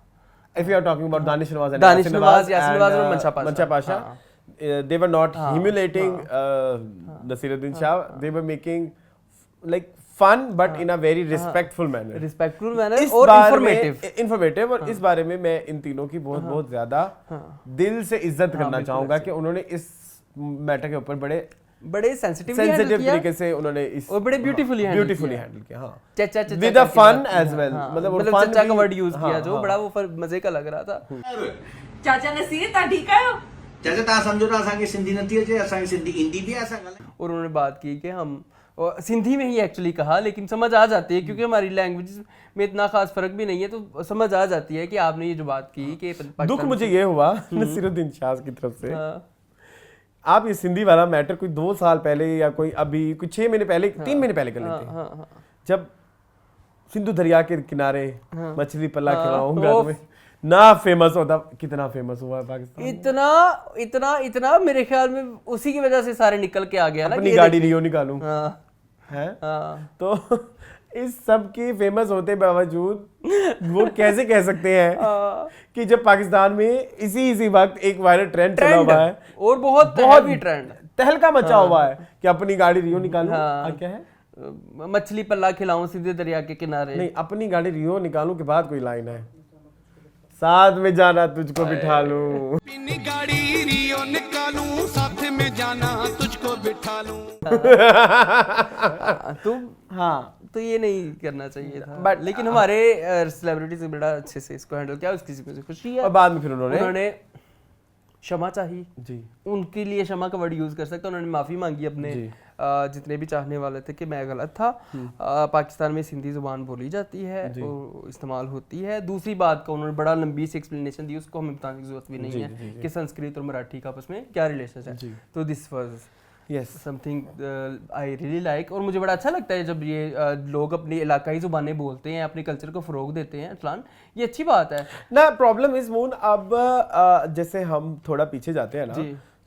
If you are talking about Danish Nawaz and Yasin Nawaz and Mansa Pasha, they were not humiliating Nasiruddin Shah. They were making like fun, but in a very respectful manner. और informative और इस बारे में मैं इन तीनों की बहुत ज्यादा दिल से इज्जत करना चाहूंगा कि उन्होंने इस मैटर के ऊपर बड़े सेंसिटिव तरीके से उन्होंने इस और बड़े ब्यूटीफुली हैंडल किया। हाँ, चाचा with a fun as well, मतलब चाचा का वर्ड यूज किया जो बड़ा वो मजे का लग रहा था। चाचा नसीर ता ठीक है चाचा ता समझो ना असांखे सिंधी नथी अचे, असांखे सिंधी ईंदी भी असां ॻाल्हायूं। और उन्होंने बात की कि हम सिंधी में ही एक्चुअली कहा, लेकिन समझ आ जाती है क्योंकि हमारी लैंग्वेज में इतना खास फर्क भी नहीं है, तो समझ आ जाती है कि आपने ये जो बात की कि दुख मुझे ये हुआ नसीरुद्दीन शाह की तरफ से, आप ये सिंधी वाला मैटर कोई 2 साल पहले या कोई अभी कोई 6 महीने पहले 3 महीने पहले कर लेते, जब सिंधु दरिया के किनारे मछली पल्ला खिलाऊंगा में ना फेमस होता, कितना फेमस हुआ है पाकिस्तान, इतना मेरे ख्याल में उसी की वजह से सारे निकल के आ गया ना, अपनी गाड़ी रियो निकालूं है। तो इस सब की फेमस होते बावजूद वो कैसे कह सकते हैं कि जब पाकिस्तान में इसी वक्त एक वायरल ट्रेंड चला हुआ है और बहुत हैवी ट्रेंड तहलका मचा हुआ है कि अपनी गाड़ी रियो निकालूं, क्या है मछली पल्ला खिलाऊं सीधे दरिया के किनारे, नहीं अपनी गाड़ी रियो निकालूं के बाद कोई लाइन है साथ में जाना तुझको बिठा लूं, अपनी गाड़ी रियो निकालूं साथ में जाना तुझको बिठा लूं। तो ये नहीं करना चाहिए था, बट लेकिन हमारे सेलिब्रिटी से बड़ा अच्छे से इसको हैंडल किया, उसकी मुझे खुशी है। और बाद में फिर उन्होंने क्षमा चाहिए जी, उनके लिए क्षमा का वर्ड यूज कर सकता, उन्होंने माफी मांगी अपने जितने भी चाहने वाले थे कि मैं गलत था। पाकिस्तान में सिंधी जुबान बोली जाती है और इस्तेमाल होती है। दूसरी बात का उन्होंने बड़ा लंबी सी एक्सप्लेनेशन दी, उसको हमें बताने की जरूरत भी नहीं है कि संस्कृत और मराठी का आपस में क्या रिलेशन है। तो this was something I really like, और मुझे बड़ा अच्छा लगता है जब ये लोग अपनी इलाकाई जुबानें बोलते हैं, अपने कल्चर को फरोग देते हैं। अटलान, ये अच्छी बात है ना। प्रॉब्लम इज मून, अब जैसे हम थोड़ा पीछे जाते हैं ना,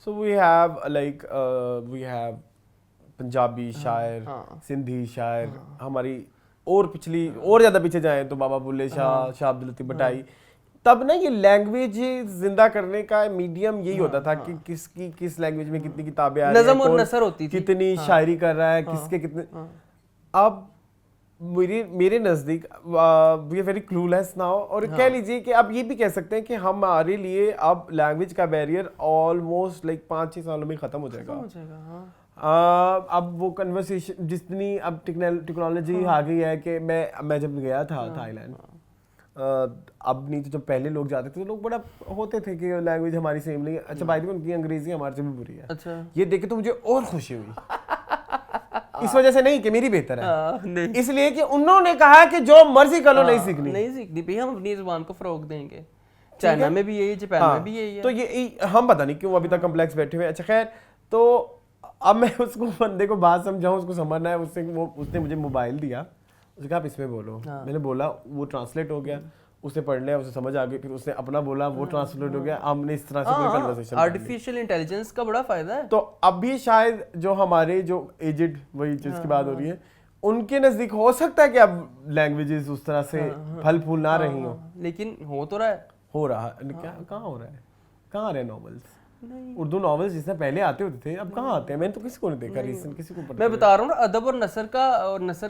सो वी हैव पंजाबी शायर, सिंधी शायर, हमारी और पिछली और ज्यादा पीछे जाएं तो बाबा बुल्ले शाह, शाह अब्दुल लतीफ भट्टाई। तब ना ये लैंग्वेज जिंदा करने का मीडियम यही होता था कि किस लैंग्वेज में कितनी किताबें आ रही हैं, नज़म और नसर होती थी, कितनी शायरी कर रहा है, किसके कितने। अब मेरे नज़दीक we are very clueless now, और कह लीजिए कि आप ये भी कह सकते हैं कि हमारे लिए अब लैंग्वेज का बैरियर ऑलमोस्ट लाइक 5-6 सालों में ख़त्म हो जाएगा। अब वो कन्वर्सेशन जितनी अब टेक्नोलॉजी आ गई है कि मैं जब गया था थाईलैंड, अब नहीं तो जब पहले लोग जाते थे तो लोग बड़ा होते थे कि लैंग्वेज हमारी सेम नहीं है। अच्छा भाई उनकी अंग्रेजी हमारे से भी बुरी है। अच्छा, ये देख के तो मुझे और खुशी हुई। इस वजह से नहीं कि मेरी बेहतर है, नहीं इसलिए कि उन्होंने कहा कि जो मर्जी कर लो नहीं सीखनी। नहीं सीखनी भाई, हम अपनी जुबान को फरोग देंगे। चाइना में भी यही, जापान में भी यही है। तो ये हम पता नहीं क्यों अभी तक कॉम्प्लेक्स बैठे हुए। अच्छा खैर, तो अब मैं उसको बंदे को बात समझाऊं, उसको समझना है, उसने मुझे मोबाइल दिया, उसने कहा आप इसमें बोलो। मैंने बोला, वो ट्रांसलेट हो गया, उसे पढ़ लिया, उसे समझ आ गई, फिर उसने अपना बोला, वो ट्रांसलेट हो गया। हमने इस तरह से पूरी कन्वर्सेशन। आर्टिफिशियल इंटेलिजेंस का बड़ा फायदा है। तो अभी शायद जो हमारे जो एजेड, वही जिसकी बात हो रही है, उनके नजदीक हो सकता है कि अब लैंग्वेजेस उस तरह से फल फूल ना रही हो, लेकिन हो तो रहा है। हो रहा है क्या? कहाँ हो रहा है? कहाँ आ रहे हैं नॉवेल्स? उर्दू नॉवेल्स जिससे पहले आते होते थे, अब कहाँ आते हैं? मैंने तो किसी को नहीं देखा रीसेंट, किसी को मैं बता रहा हूँ, अदब और नसर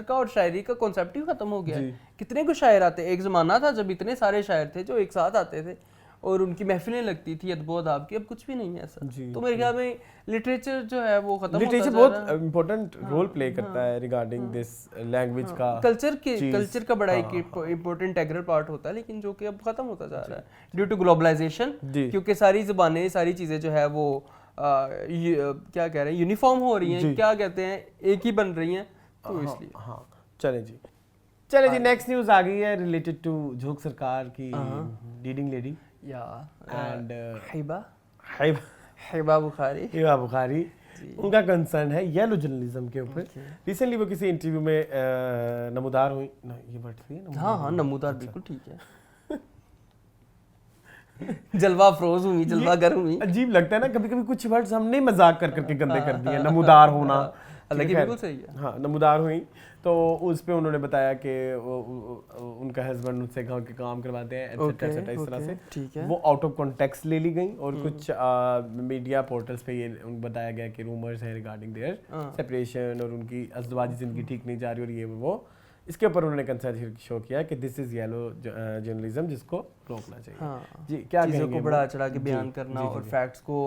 का और शायरी का कॉन्सेप्ट ही खत्म हो गया है। कितने को शायर आते, एक जमाना था जब इतने सारे शायर थे जो एक साथ आते थे और उनकी महफिलें लगती थी अदब अदाब की। अब कुछ भी नहीं है ऐसा। तो मेरे ख्याल में लिटरेचर जो है वो खत्म होता जा रहा है। लिटरेचर बहुत इंपॉर्टेंट रोल प्ले करता है रिगार्डिंग दिस लैंग्वेज का, कल्चर का बड़ा एक इंपॉर्टेंट इंटीग्रल पार्ट होता है, लेकिन जो कि अब खत्म होता जा रहा है ड्यू टू ग्लोबलाइजेशन। क्योंकि सारी जुबानें, सारी चीजें जो है वो क्या कह रहे हैं, यूनिफॉर्म हो रही हैं, क्या कहते हैं, एक ही बन रही हैं, तो इसलिए। हाँ चले जी, नेक्स्ट न्यूज आ गई है रिलेटेड टू झोंक सरकार की leading lady and Hiba Bukhari. उनका कंसर्न है येलो जर्नलिज्म के ऊपर। रिसेंटली वो किसी इंटरव्यू में नमूदार हुई ना, ये वर्ड सही है? हाँ नमूदार बिल्कुल ठीक है। जलवा अफरोज हुई, जलवा गर हुई। अजीब लगता है ना कभी कभी कुछ वर्ड्स हमने मजाक करके गंदे कर दिए। नमूदार होना, हालांकि बिल्कुल सही है। हाँ, नमूदार हुई। तो उस पे उन्होंने बताया कि उनका हस्बैंड उनसे घर के काम करवाते हैं एटसेट्रा इस तरह से। ठीक है। वो आउट ऑफ कॉन्टेक्स्ट ले ली गई और कुछ मीडिया पोर्टल्स पे ये बताया गया कि रूमर्स है रिगार्डिंग देयर सेपरेशन और उनकी अज़दवाजी जिंदगी ठीक नहीं जा रही और ये वो। इसके ऊपर उन्होंने कंसर्न शो किया कि दिस इज येलो जर्नलिज्म, जिसको रोकना चाहिए। जी, क्या चीजों को बढ़ा चढ़ा के बयान करना और फैक्ट्स को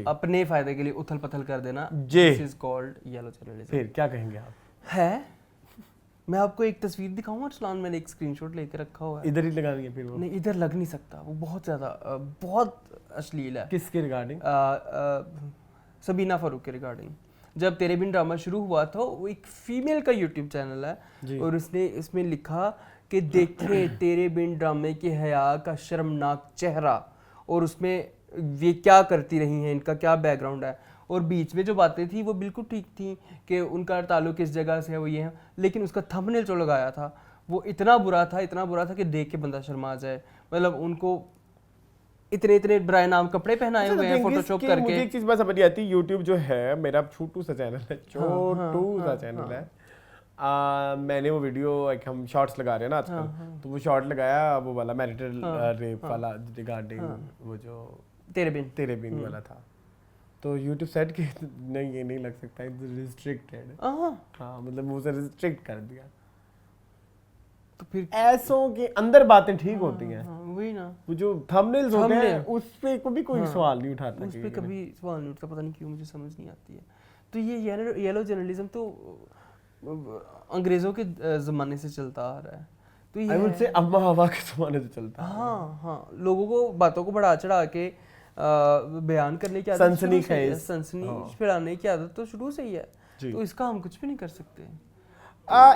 अपने फायदे के लिए उथल पथल कर देना, this is called yellow journalism. फिर क्या कहेंगे आप? है, मैं आपको एक तस्वीर दिखाऊंगा अरसलान, मैंने एक स्क्रीनशॉट लेके रखा हुआ है। इधर ही लगानी है फिर वो? नहीं, इधर लग नहीं सकता, वो बहुत ज्यादा बहुत अश्लील है। किसके रिगार्डिंग? सबीना फारूक के रिगार्डिंग। जब तेरे बिन ड्रामा शुरू हुआ था, वो एक फीमेल का यूट्यूब चैनल है और उसने इसमें लिखा कि देखे तेरे बिन ड्रामे के हया का शर्मनाक चेहरा, और उसमें ये क्या करती रही हैं, इनका क्या बैकग्राउंड है, और बीच में जो बातें थी वो बिल्कुल ठीक थी कि उनका ताल्लुक किस जगह से है, वो ये है, लेकिन उसका थंबनेल जो लगाया था वो इतना बुरा था कि देख के बंदा शर्मा जाए। मतलब उनको इतने ड्राई नाम कपड़े पहनाए हुए हैं फोटोशॉप करके। मुझे एक चीज बस समझ नहीं आती, यूट्यूब जो है मेरा छोटू सा चैनल है, चैनल है। मैंने वो वीडियो, एक हम शॉर्ट्स लगा रहे हैं ना आजकल, तो वो शॉर्ट लगाया वो वाला मैरिटल रेप वाला रिगार्डिंग वो जो तेरे बिन वाला था। तो YouTube सेट के नहीं, ये नहीं लग सकता, रिस्ट्रिक्टेड। हाँ, मतलब उसे रिस्ट्रिक्ट कर दिया। तो फिर ऐसों के अंदर बातें ठीक होती हैं, वही ना, वो जो थंबनेल्स होते हैं उस पे कभी कोई सवाल नहीं उठाता, उस पे कभी सवाल नहीं उठता, पता नहीं क्यों, मुझे समझ नहीं आती है। तो ये येलो जर्नलिज्म तो अंग्रेजों के ज़माने से चलता आ रहा है। तो ये आई वुड से अम्मा हवा के ज़माने से चलता है। हाँ, लोगों को बातों को बढ़ा चढ़ा के बयान करने की आदत, सनसनी फैलाने की आदत तो शुरू से ही है। तो इसका हम कुछ भी नहीं कर सकते।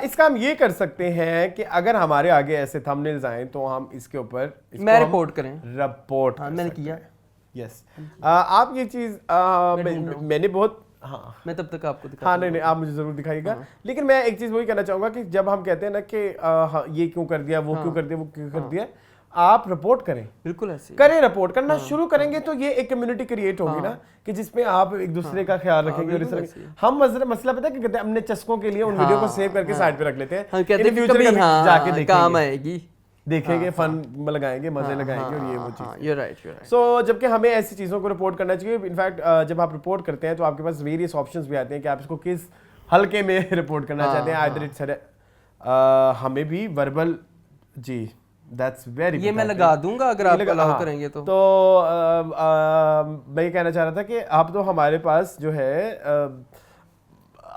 इसका हम ये कर सकते हैं कि अगर हमारे आगे ऐसे थंबनेल्स आए तो हम इसके ऊपर मैं रिपोर्ट करें, मैंने किया। यस, आप ये चीज मैंने बहुत, हाँ मैं तब तक आपको दिखा, हाँ नहीं आप मुझे जरूर दिखाइएगा। लेकिन मैं एक चीज वही कहना चाहूंगा कि जब हम कहते हैं ना कि ये क्यों कर दिया, वो क्यों कर दिया, वो क्यों कर दिया, आप रिपोर्ट करें, बिल्कुल ऐसे करें। रिपोर्ट करना शुरू करेंगे तो ये एक कम्युनिटी क्रिएट होगी ना, कि जिसमें आप एक दूसरे का ख्याल रखेंगे। और इस हम मसला पता है कि हमने चस्कों के लिए उन वीडियो को सेव करके साइड पे रख लेते हैं, इन फ्यूचर जाके काम आएगी, देखेंगे, फन लगाएंगे, मजे लगाएंगे और ये वो चीज। You're right. सो जबकि हमें ऐसी चीज़ों को रिपोर्ट करना चाहिए। इनफैक्ट जब आप रिपोर्ट करते हैं तो आपके पास वेरियस ऑप्शंस भी आते हैं कि आप इसको किस हल्के में रिपोर्ट करना चाहते हैं। आइदर इट्स हमें भी वर्बल, जी दैट्स वेरी, ये मैं लगा दूंगा अगर आप अलाउ करेंगे तो। मैं ये कहना चाह रहा था कि आप तो हमारे पास जो है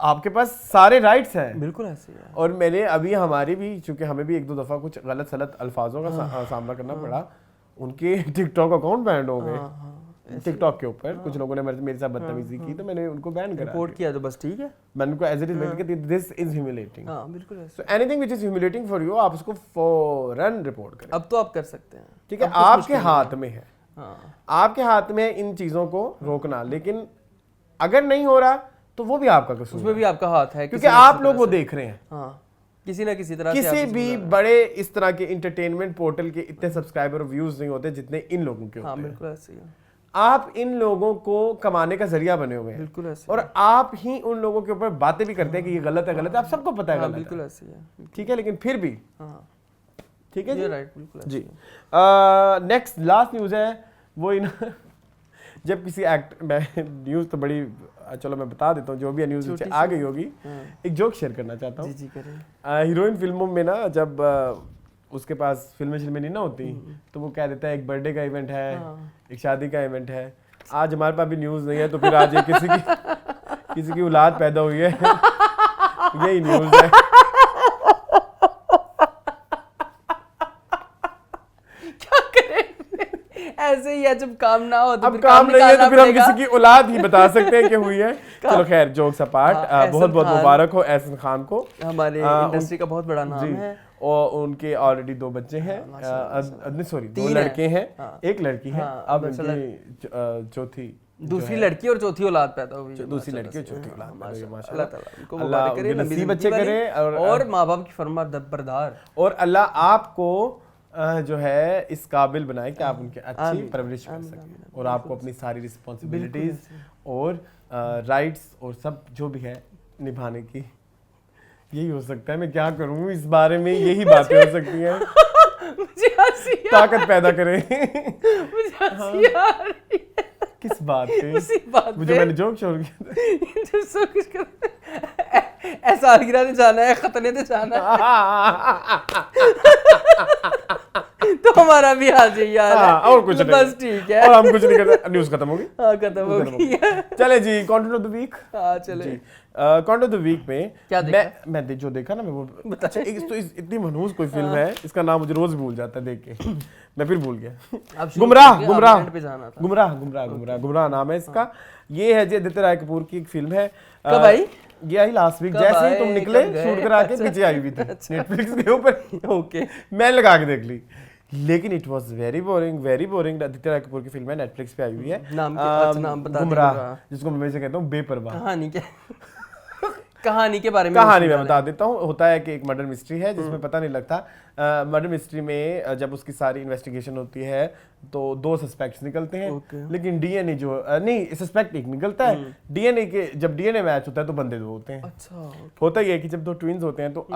आपके पास सारे राइट्स हैं, बिल्कुल ऐसे है। और मैंने अभी हमारी भी, चूंकि हमें भी एक दो दफ़ा कुछ गलत सलत अल्फाजों का सामना करना पड़ा, उनके टिकटॉक अकाउंट बैन हो गए। टिकटॉक के ऊपर कुछ लोगों ने मेरे साथ बदतमीजी की तो मैंने उनको बैन करा रिपोर्ट किया तो बस ठीक है। मैंने उनको एज इट इज मेंट कि दिस इज ह्यूमिलेटिंग। हाँ बिल्कुल ऐसे। So anything which is humiliating for you आप उसको फौरन रिपोर्ट करें। अब तो आप कर सकते हैं, ठीक है, आपके हाथ में है, हाँ आपके हाथ में है इन चीजों को रोकना। लेकिन अगर नहीं हो रहा तो वो भी आपका कसूर उसमें भी आपका हाथ है, क्योंकि आप लोग वो देख रहे हैं। हाँ किसी ना किसी तरह से किसी आप भी बड़े इस तरह के इंटरटेनमेंट पोर्टल के इतने सब्सक्राइबर और व्यूज नहीं होते जितने इन लोगों के हाँ होते हैं। बिल्कुल ऐसे ही है, आप इन लोगों को कमाने का जरिया बने हुए हैं बिल्कुल ऐसे और आप ही उन लोगों के ऊपर बातें भी करते हैं कि ये गलत है, गलत है, आप सबको पता है हाँ गलत बिल्कुल है, ऐसे ही है, ठीक है, लेकिन फिर भी हाँ ठीक है ये जी। राइट बिल्कुल ऐसे जी ही है। नेक्स्ट लास्ट न्यूज़ है वो इन जब किसी न्यूज़ तो बड़ी, चलो मैं बता देता हूँ जो भी न्यूज़ नीचे आ गई होगी। एक जोक शेयर करना चाहता हूँ। जी करें। हीरोइन फिल्मों में ना जब उसके पास फिल्में नहीं ना होती तो वो कह देता है एक बर्थडे का इवेंट है, एक शादी का इवेंट है। आज हमारे पास भी न्यूज़ नहीं है तो फिर आज ये किसी की औलाद पैदा हुई है यही न्यूज़ है। ऐसे ही है, जब काम ना हो तो अब फिर काम नहीं है तो फिर हम निकालना किसी की औलाद ही बता सकते हैं कि हुई है। चलो खैर जोक्स अपार्ट, हाँ, बहुत बहुत एहसन मुबारक हो एहसन खान को, हमारे इंडस्ट्री का बहुत बड़ा नाम जी। है। और उनके ऑलरेडी 2 बच्चे हैं, सॉरी 2 तीन लड़के हैं, हाँ। एक लड़की है। हाँ, अब माशाल्लाह। इनकी चौथी दूसरी लड़की और चौथी औलाद पैदा हुई है, दूसरी माशाल्लाह लड़की और से। चौथी हाँ, औलाद पैदा हुई है, माशाल्लाह। माशाल्लाह। अल्लाह ताला उनको अल्लाह मुबारक करे, उनके लंबी नसीब ज़िंदगी अच्छे वाली करे और माँ बाप की फरमा बरदार। और अल्लाह आपको जो है इस काबिल बनाए कि आप उनकी अच्छी परवरिश कर सकें और आपको अपनी सारी रिस्पॉन्सिबिलिटीज और राइट्स और सब जो भी है निभाने की। यही हो सकता है, मैं क्या करूं इस बारे में, यही बातें हो सकती हैं। मुझे हंसी ताकत पैदा करें। मुझे हंसी आ रही है किस बात पे? उसी बात मुझे पे। मैंने जोक छोड़ किया था। जो सब कुछ कर ऐसा गिरा ने जाना है, खतने ने जाना है तो हमारा भी आज यही हाल है। हाँ, और कुछ नहीं। बस ठीक है, और हम कुछ नहीं करते, न्यूज़ खत्म होगी। हाँ खत्म हो गई है। चले जी, कंटेंट ऑफ द वीक। हाँ चले। कंटेंट ऑफ द वीक में क्या देखा? मैं जो देखा ना मैं वो अच्छा इतनी मनहूस कोई फिल्म है, इसका नाम मुझे रोज भूल जाता है देख के मैं फिर भूल गया। अब शुरू गुमराह करके गुमराह अब end पे जाना था। गुमराह नाम है इसका। ये है जी आदित्य राय कपूर की एक फिल्म है। कब आई? ये आई लास्ट वीक, कब जैसे ही आए, तुम निकले कब गए? शूट करा के पीछे आई हुई थी नेटफ्लिक्स के ऊपर। ओके मैं लगा के देख ली, लेकिन it was very boring. Aditya Roy Kapur की फिल्म है, नेटफ्लिक्स पे आई हुई है। नाम अच्छा नाम बता दे। गुमराह, जिसको मैं से कहता हूँ बेपरवाह। कहानी के बारे में कहानी मैं बता देता हूँ। होता है कि एक मर्डर मिस्ट्री है जिसमें पता नहीं लगता। मर्डर मिस्ट्री में जब उसकी सारी इन्वेस्टिगेशन होती है तो 2 सस्पेक्ट्स निकलते हैं, लेकिन डीएनए जो नहीं सस्पेक्ट एक निकलता है। डीएनए के जब डीएनए मैच होता है तो बंदे 2 होते हैं। अच्छा होता ही है कि जब 2 ट्विंस होते हैं तो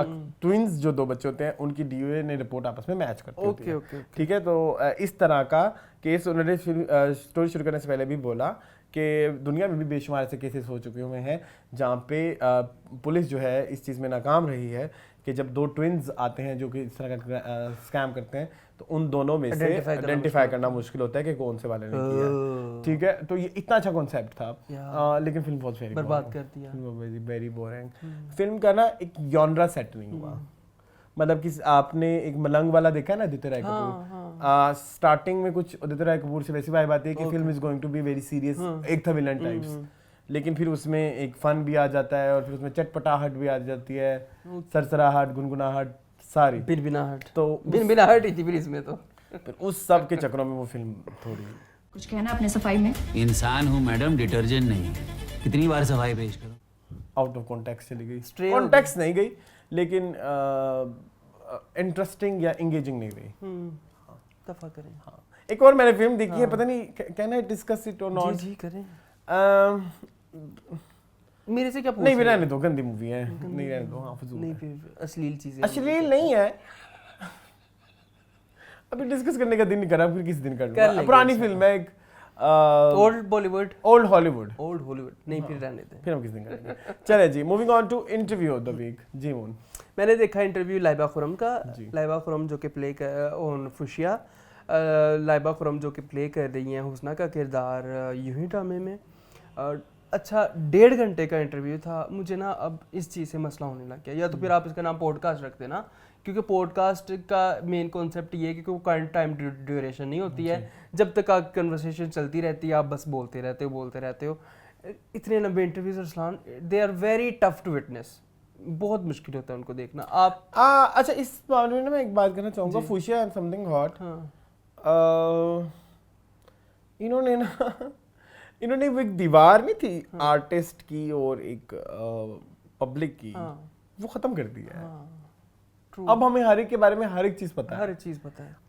ट्विंस जो 2 बच्चे होते हैं उनकी डीएनए रिपोर्ट आपस में मैच करती होती है। ओके। ठीक है, तो इस तरह का केस उन्होंने स्टोरी शुरू करने से पहले भी बोला कि दुनिया में भी बेशुमार ऐसे केसेस हो चुके हुए हैं जहाँ पे पुलिस जो है इस चीज़ में नाकाम रही है कि जब 2 ट्विन्स आते हैं जो कि इस तरह का स्कैम करते हैं तो उन दोनों में से आइडेंटिफाई करना मुश्किल होता है कि कौन से वाले ने किया। ठीक है, तो ये इतना अच्छा कॉन्सेप्ट था, लेकिन फिल्म बहुत बर्बाद कर दिया। Very boring. फिल्म का ना एक जॉनरा सेट नहीं हुआ। मतलब कि आपने एक मलंग वाला देखा है ना आदित्य राय कपूर, स्टार्टिंग में कुछ आदित्य राय कपूर से वैसी वाइब आती है कि film is going to be very serious, एक था विलन टाइप्स, लेकिन फिर उसमें एक फन भी आ जाता है और फिर उसमें चटपटाहट भी आ जाती है, सरसराहट, गुनगुनाहट सारी बिनबिनाहट। तो बिनबिनाहट ही थी फिर इसमें तो। फिर उस सब के चक्करों में वो फिल्म थोड़ी कुछ कहना अपने सफाई में? इंसान हूँ मैडम, डिटर्जेंट नहीं। कितनी बार सफाई पेश करो? आउट ऑफ कॉन्टेक्स्ट चली गई। कॉन्टेक्स्ट नहीं गई लेकिन इंटरेस्टिंग या एंगेजिंग नहीं गई। दफा करें। हाँ, एक और मैंने फिल्म देखी है, पता नहीं कैन आई डिस्कस इट और नॉट? जी करें। मेरे से क्या पूछ नहीं, रहने दो, गंदी मूवी है, नहीं रहने दो। हाँ, फजूल नहीं, है। फिर अश्लील चीजें। अश्लील नहीं है, अभी डिस्कस करने का दिन नहीं करा, फिर किस दिन कर लूंगा। पुरानी फिल्म है एक, ओल्ड बॉलीवुड, ओल्ड हॉलीवुड, नहीं फिर रहने दें, फिर हम किस दिन करेंगे। चले जी, moving on to interview of the week. जी मून, मैंने देखा इंटरव्यू लाइबा खुरम का। लाइबा खुरम जो कि प्ले कर फुशिया, लाइबा खुरम जो कि प्ले कर रही हैं हुस्ना का किरदार यूं ही ड्रामे में। अच्छा 1.5 घंटे का इंटरव्यू था। मुझे ना अब इस चीज़ से मसला होने लग गया, या तो फिर आप इसका नाम पॉडकास्ट रख देना क्योंकि पॉडकास्ट का मेन कॉन्सेप्ट ये है कि वो टाइम ड्यूरेशन नहीं होती है, जब तक आप कन्वर्सेशन चलती रहती है आप बस बोलते रहते हो। इतने लंबे interviews Arsalan, they are very tough to witness, बहुत मुश्किल होता है उनको देखना। आप अच्छा इस मामले में मैं एक बात करना चाहूँगा, फुशिया एंड समथिंग हॉट, इन्होंने वो एक दीवार नहीं थी आर्टिस्ट की और एक पब्लिक की, वो खत्म कर दिया है। अब हमें हर एक के बारे में हर एक चीज पता है,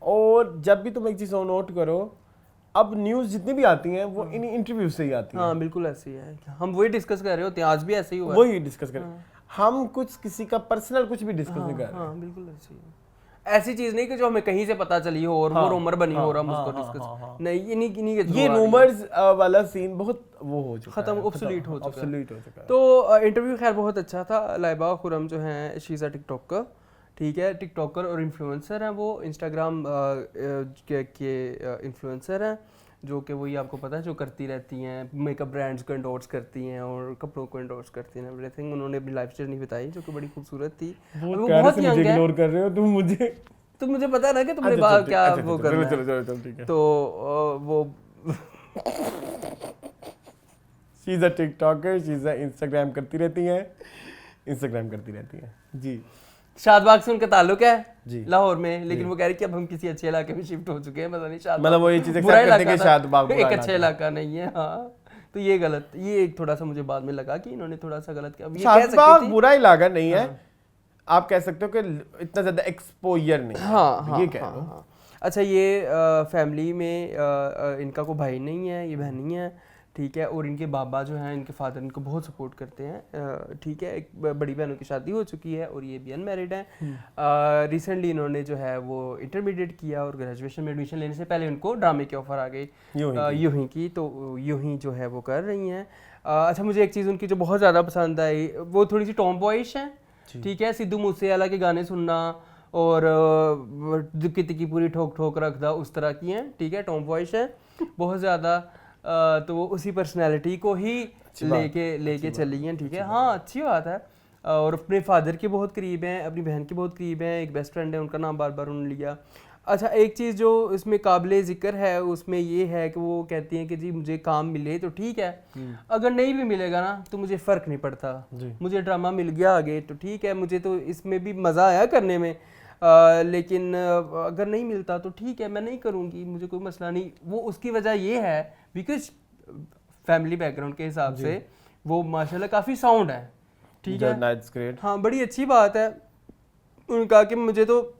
और जब भी तुम एक चीज नोट करो, अब न्यूज़ जितनी भी आती हैं वो इन इंटरव्यू से ही आती हैं। हाँ बिल्कुल ऐसे ही है, हम वही डिस्कस कर रहे होते हैं, आज भी ऐसे ही हुआ, वही डिस्कस कर रहे हैं हम, कुछ किसी का पर्सनल कुछ भी डिस्कस नहीं कर रहे। हाँ बिल्कुल ऐसे ही है, ऐसी चीज नहीं कि जो हमें कहीं से पता चली हो और वो रूमर बनी हो और हम उसको डिस्कस नहीं, ये नहीं ये रूमर्स वाला सीन बहुत वो हो चुका खत्म, है, ऑब्सोलीट हो चुका है। तो इंटरव्यू खैर बहुत अच्छा था। लाइबा खुरम जो हैं, शी इज़ अ टिकटॉकर, ठीक है, टिकटॉकर और इन्फ्लुएंसर हैं, वो इंस्टाग्राम के इन्फ्लुएंसर हैं, जो कि वही आपको पता है जो करती रहती हैं, मेकअप ब्रांड्स को एंडोर्स करती हैं और कपड़ों को एंडोर्स करती हैं, एवरीथिंग। उन्होंने अपनी लाइफ जर्नी बताई जो कि बड़ी खूबसूरत थी। वो बहुत यंग है, इग्नोर कर रहे हो तुम मुझे, तो मुझे पता ना कि तुमने बात क्या वो करना है। चलो ठीक है। तो वो she is a TikToker, she is a Instagram करती रहती हैं जी। शादबाग से उनका ताल्लुक है जी लाहौर में, लेकिन वो कह रही कि अब हम किसी अच्छे इलाके में शिफ्ट हो चुके हैं, पता नहीं शादबाग मतलब वो ये चीज़ एक्सेप्ट करते हैं कि शादबाग एक अच्छा इलाका नहीं है। हाँ तो ये गलत, ये एक थोड़ा सा मुझे बाद में लगा कि इन्होंने थोड़ा सा गलत किया। शादबाग बुरा इलाका नहीं है, आप कह सकते हो कि इतना ज्यादा एक्सपोजर नहीं। हाँ ये कह रहा हूँ। अच्छा ये फैमिली में इनका कोई भाई नहीं है, ये बहन नहीं है, ठीक है, और इनके बाबा जो हैं, इनके फादर इनको बहुत सपोर्ट करते हैं, ठीक है। एक बड़ी बहनों की शादी हो चुकी है और ये भी अनमैरिड हैं। रिसेंटली इन्होंने जो है वो इंटरमीडिएट किया और ग्रेजुएशन में एडमिशन लेने से पहले उनको ड्रामे की ऑफर आ गई यूं ही की, तो यूं ही जो है वो कर रही हैं। अच्छा मुझे एक चीज़ उनकी जो बहुत ज़्यादा पसंद आई, वो थोड़ी सी टॉम बॉयिश हैं, ठीक है, सिद्धू मूसेवाला के गाने सुनना और दुक्की तिक्की पूरी ठोक ठोक रख दा, उस तरह की हैं, ठीक है, टॉम बॉयिश है बहुत ज़्यादा। तो वो उसी पर्सनैलिटी को ही लेके चली हैं, ठीक है। हाँ अच्छी बात है, और अपने फादर के बहुत करीब हैं, अपनी बहन के बहुत करीब हैं, एक बेस्ट फ्रेंड है उनका नाम बार बार उन्होंने लिया। अच्छा एक चीज़ जो इसमें काबिले ज़िक्र है उसमें ये है कि वो कहती हैं कि जी मुझे काम मिले तो ठीक है, अगर नहीं भी मिलेगा ना तो मुझे फ़र्क नहीं पड़ता, मुझे ड्रामा मिल गया आगे तो ठीक है, मुझे तो इसमें भी मज़ा आया करने में, लेकिन अगर नहीं मिलता तो ठीक है मैं नहीं करूँगी, मुझे कोई मसला नहीं। वो उसकी वजह ये है बिकॉज फैमिली बैकग्राउंड के हिसाब से वो माशाल्लाह काफ़ी साउंड है, ठीक है, हाँ बड़ी अच्छी बात है। उन्होंने कहा कि मुझे तो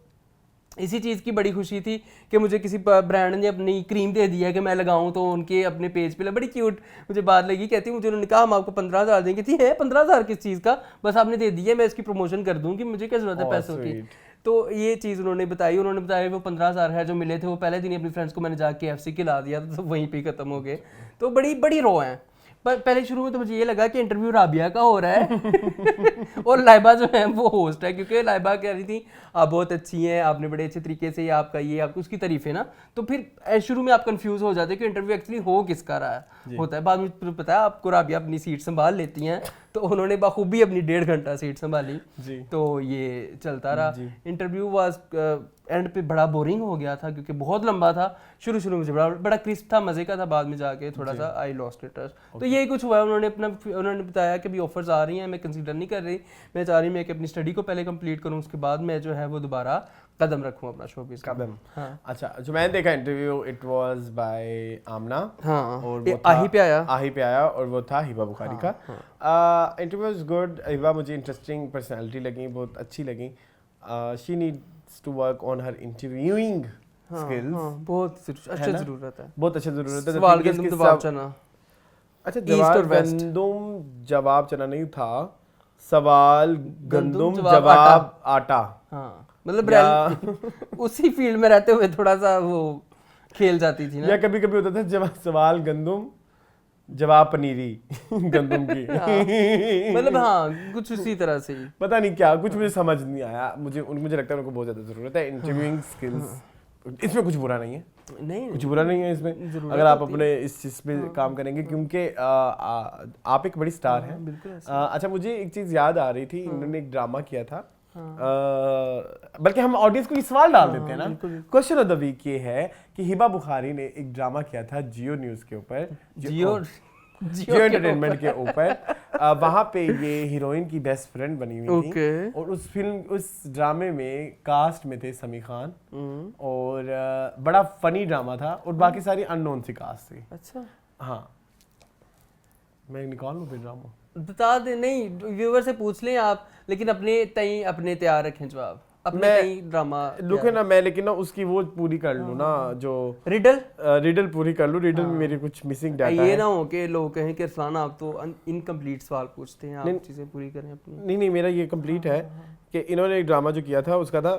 इसी चीज़ की बड़ी खुशी थी कि मुझे किसी ब्रांड ने अपनी क्रीम दे दिया कि मैं लगाऊं, तो उनके अपने पेज पे बड़ी क्यूट मुझे बात लगी। कहती हूँ मुझे उन्होंने कहा हम आपको 15,000 देंगे, थी है 15,000 किस चीज़ का, बस आपने दे दिया, मैं इसकी प्रमोशन कर दूँगी, मुझे क्या ज़रूरत है पैसों की। तो ये चीज़ उन्होंने बताई वो 15,000 है जो मिले थे, वो पहले दिन अपनी फ्रेंड्स को मैंने जाके KFC खिला दिया था, तो वहीं पे ख़त्म हो गए। तो बड़ी रो हैं। पर पहले शुरू में तो मुझे ये लगा कि इंटरव्यू राबिया का हो रहा है और लाइबा जो है वो होस्ट है, क्योंकि लाइबा कह रही थी आप बहुत अच्छी हैं, आपने बड़े अच्छे तरीके से आपका ये आपको उसकी तारीफ है ना, तो फिर शुरू में आप कंफ्यूज हो जाते हैं कि इंटरव्यू एक्चुअली हो किसका रहा है होता है। बाद में पता है आपको राबिया अपनी सीट संभाल लेती हैं, तो उन्होंने बखूबी अपनी 1.5 घंटा सीट संभाली, तो ये चलता रहा। इंटरव्यू वाज एंड पे बड़ा बोरिंग हो गया था क्योंकि बहुत लंबा था, शुरू में मुझे बड़ा क्रिस्प था, मजे का था, बाद में जाके थोड़ा सा आई लॉस्ट इंटरेस्ट। तो यही कुछ हुआ। उन्होंने बताया कि अभी ऑफर्स आ रही हैं, मैं कंसीडर नहीं कर रही, मैं चाह रही मैं कि अपनी स्टडी को पहले कंप्लीट करूं, उसके बाद मैं जो है वो दोबारा कदम रखूं अपना शोबिज़ कदम। हाँ। अच्छा जो मैंने देखा इंटरव्यू, इट वाज बाय आमना, हाँ, और वो आही पे आया और वो था हिबा बुखारी का। Interview was good. हिबा मुझे इंटरेस्टिंग पर्सनालिटी लगी, बहुत अच्छी लगी। She needs to work on her interviewing skills. बहुत अच्छा ज़रूरत है, बहुत अच्छा ज़रूरत है। सवाल गंदम जवाब चना, अच्छा गंदम जवाब चना नहीं था, सवाल गंदम जवाब आटा। हाँ मतलब उसी फील्ड में रहते हुए थोड़ा सा वो खेल जाती थी ना, या कभी कभी होता था सवाल गंदम जवाब पनीरी गंदम की मतलब हाँ कुछ उसी तरह से ही, पता नहीं क्या कुछ मुझे समझ नहीं आया। मुझे लगता है उनको बहुत ज़्यादा ज़रूरत है इंटरव्यूइंग स्किल्स। इसमें कुछ बुरा नहीं है, नहीं कुछ बुरा नहीं है इसमें, अगर आप अपने इस चीज़ पे काम करेंगे, क्योंकि आप एक बड़ी स्टार हैं। अच्छा मुझे एक चीज़ याद आ रही थी, इन्होंने एक ड्रामा किया था बल्कि हम ऑडियंस को ये सवाल डाल देते हैं ना। क्वेश्चन ऑफ द वीक ये है कि हिबा बुखारी ने एक ड्रामा किया था जियो न्यूज़ के ऊपर, जियो एंटरटेनमेंट के ऊपर। वहाँ पे ये हीरोइन की बेस्ट फ्रेंड बनी हुई थी और उस ड्रामे में कास्ट में थे समी खान और बड़ा फनी ड्रामा था और बाकी सारी अननोन सी कास्ट थी। अच्छा हाँ, मैं निकाल लूँ फिर ड्रामा, बता दे। नहीं, व्यूअर से पूछ लें आप, लेकिन अपने तैयार रखें जवाब। अपने ड्रामा रुके ना मैं, लेकिन ना उसकी वो पूरी कर लूँ ना, जो रिडल पूरी कर लूँ। रिडल में मेरी कुछ मिसिंग डाटा है। ये ना हो कि लोग कहें कि अरसलान आप तो इनकम्प्लीट सवाल पूछते हैं, आप चीज़ें पूरी करें अपनी। नहीं, मेरा ये कंप्लीट है कि इन्होंने एक ड्रामा जो किया था उसका था,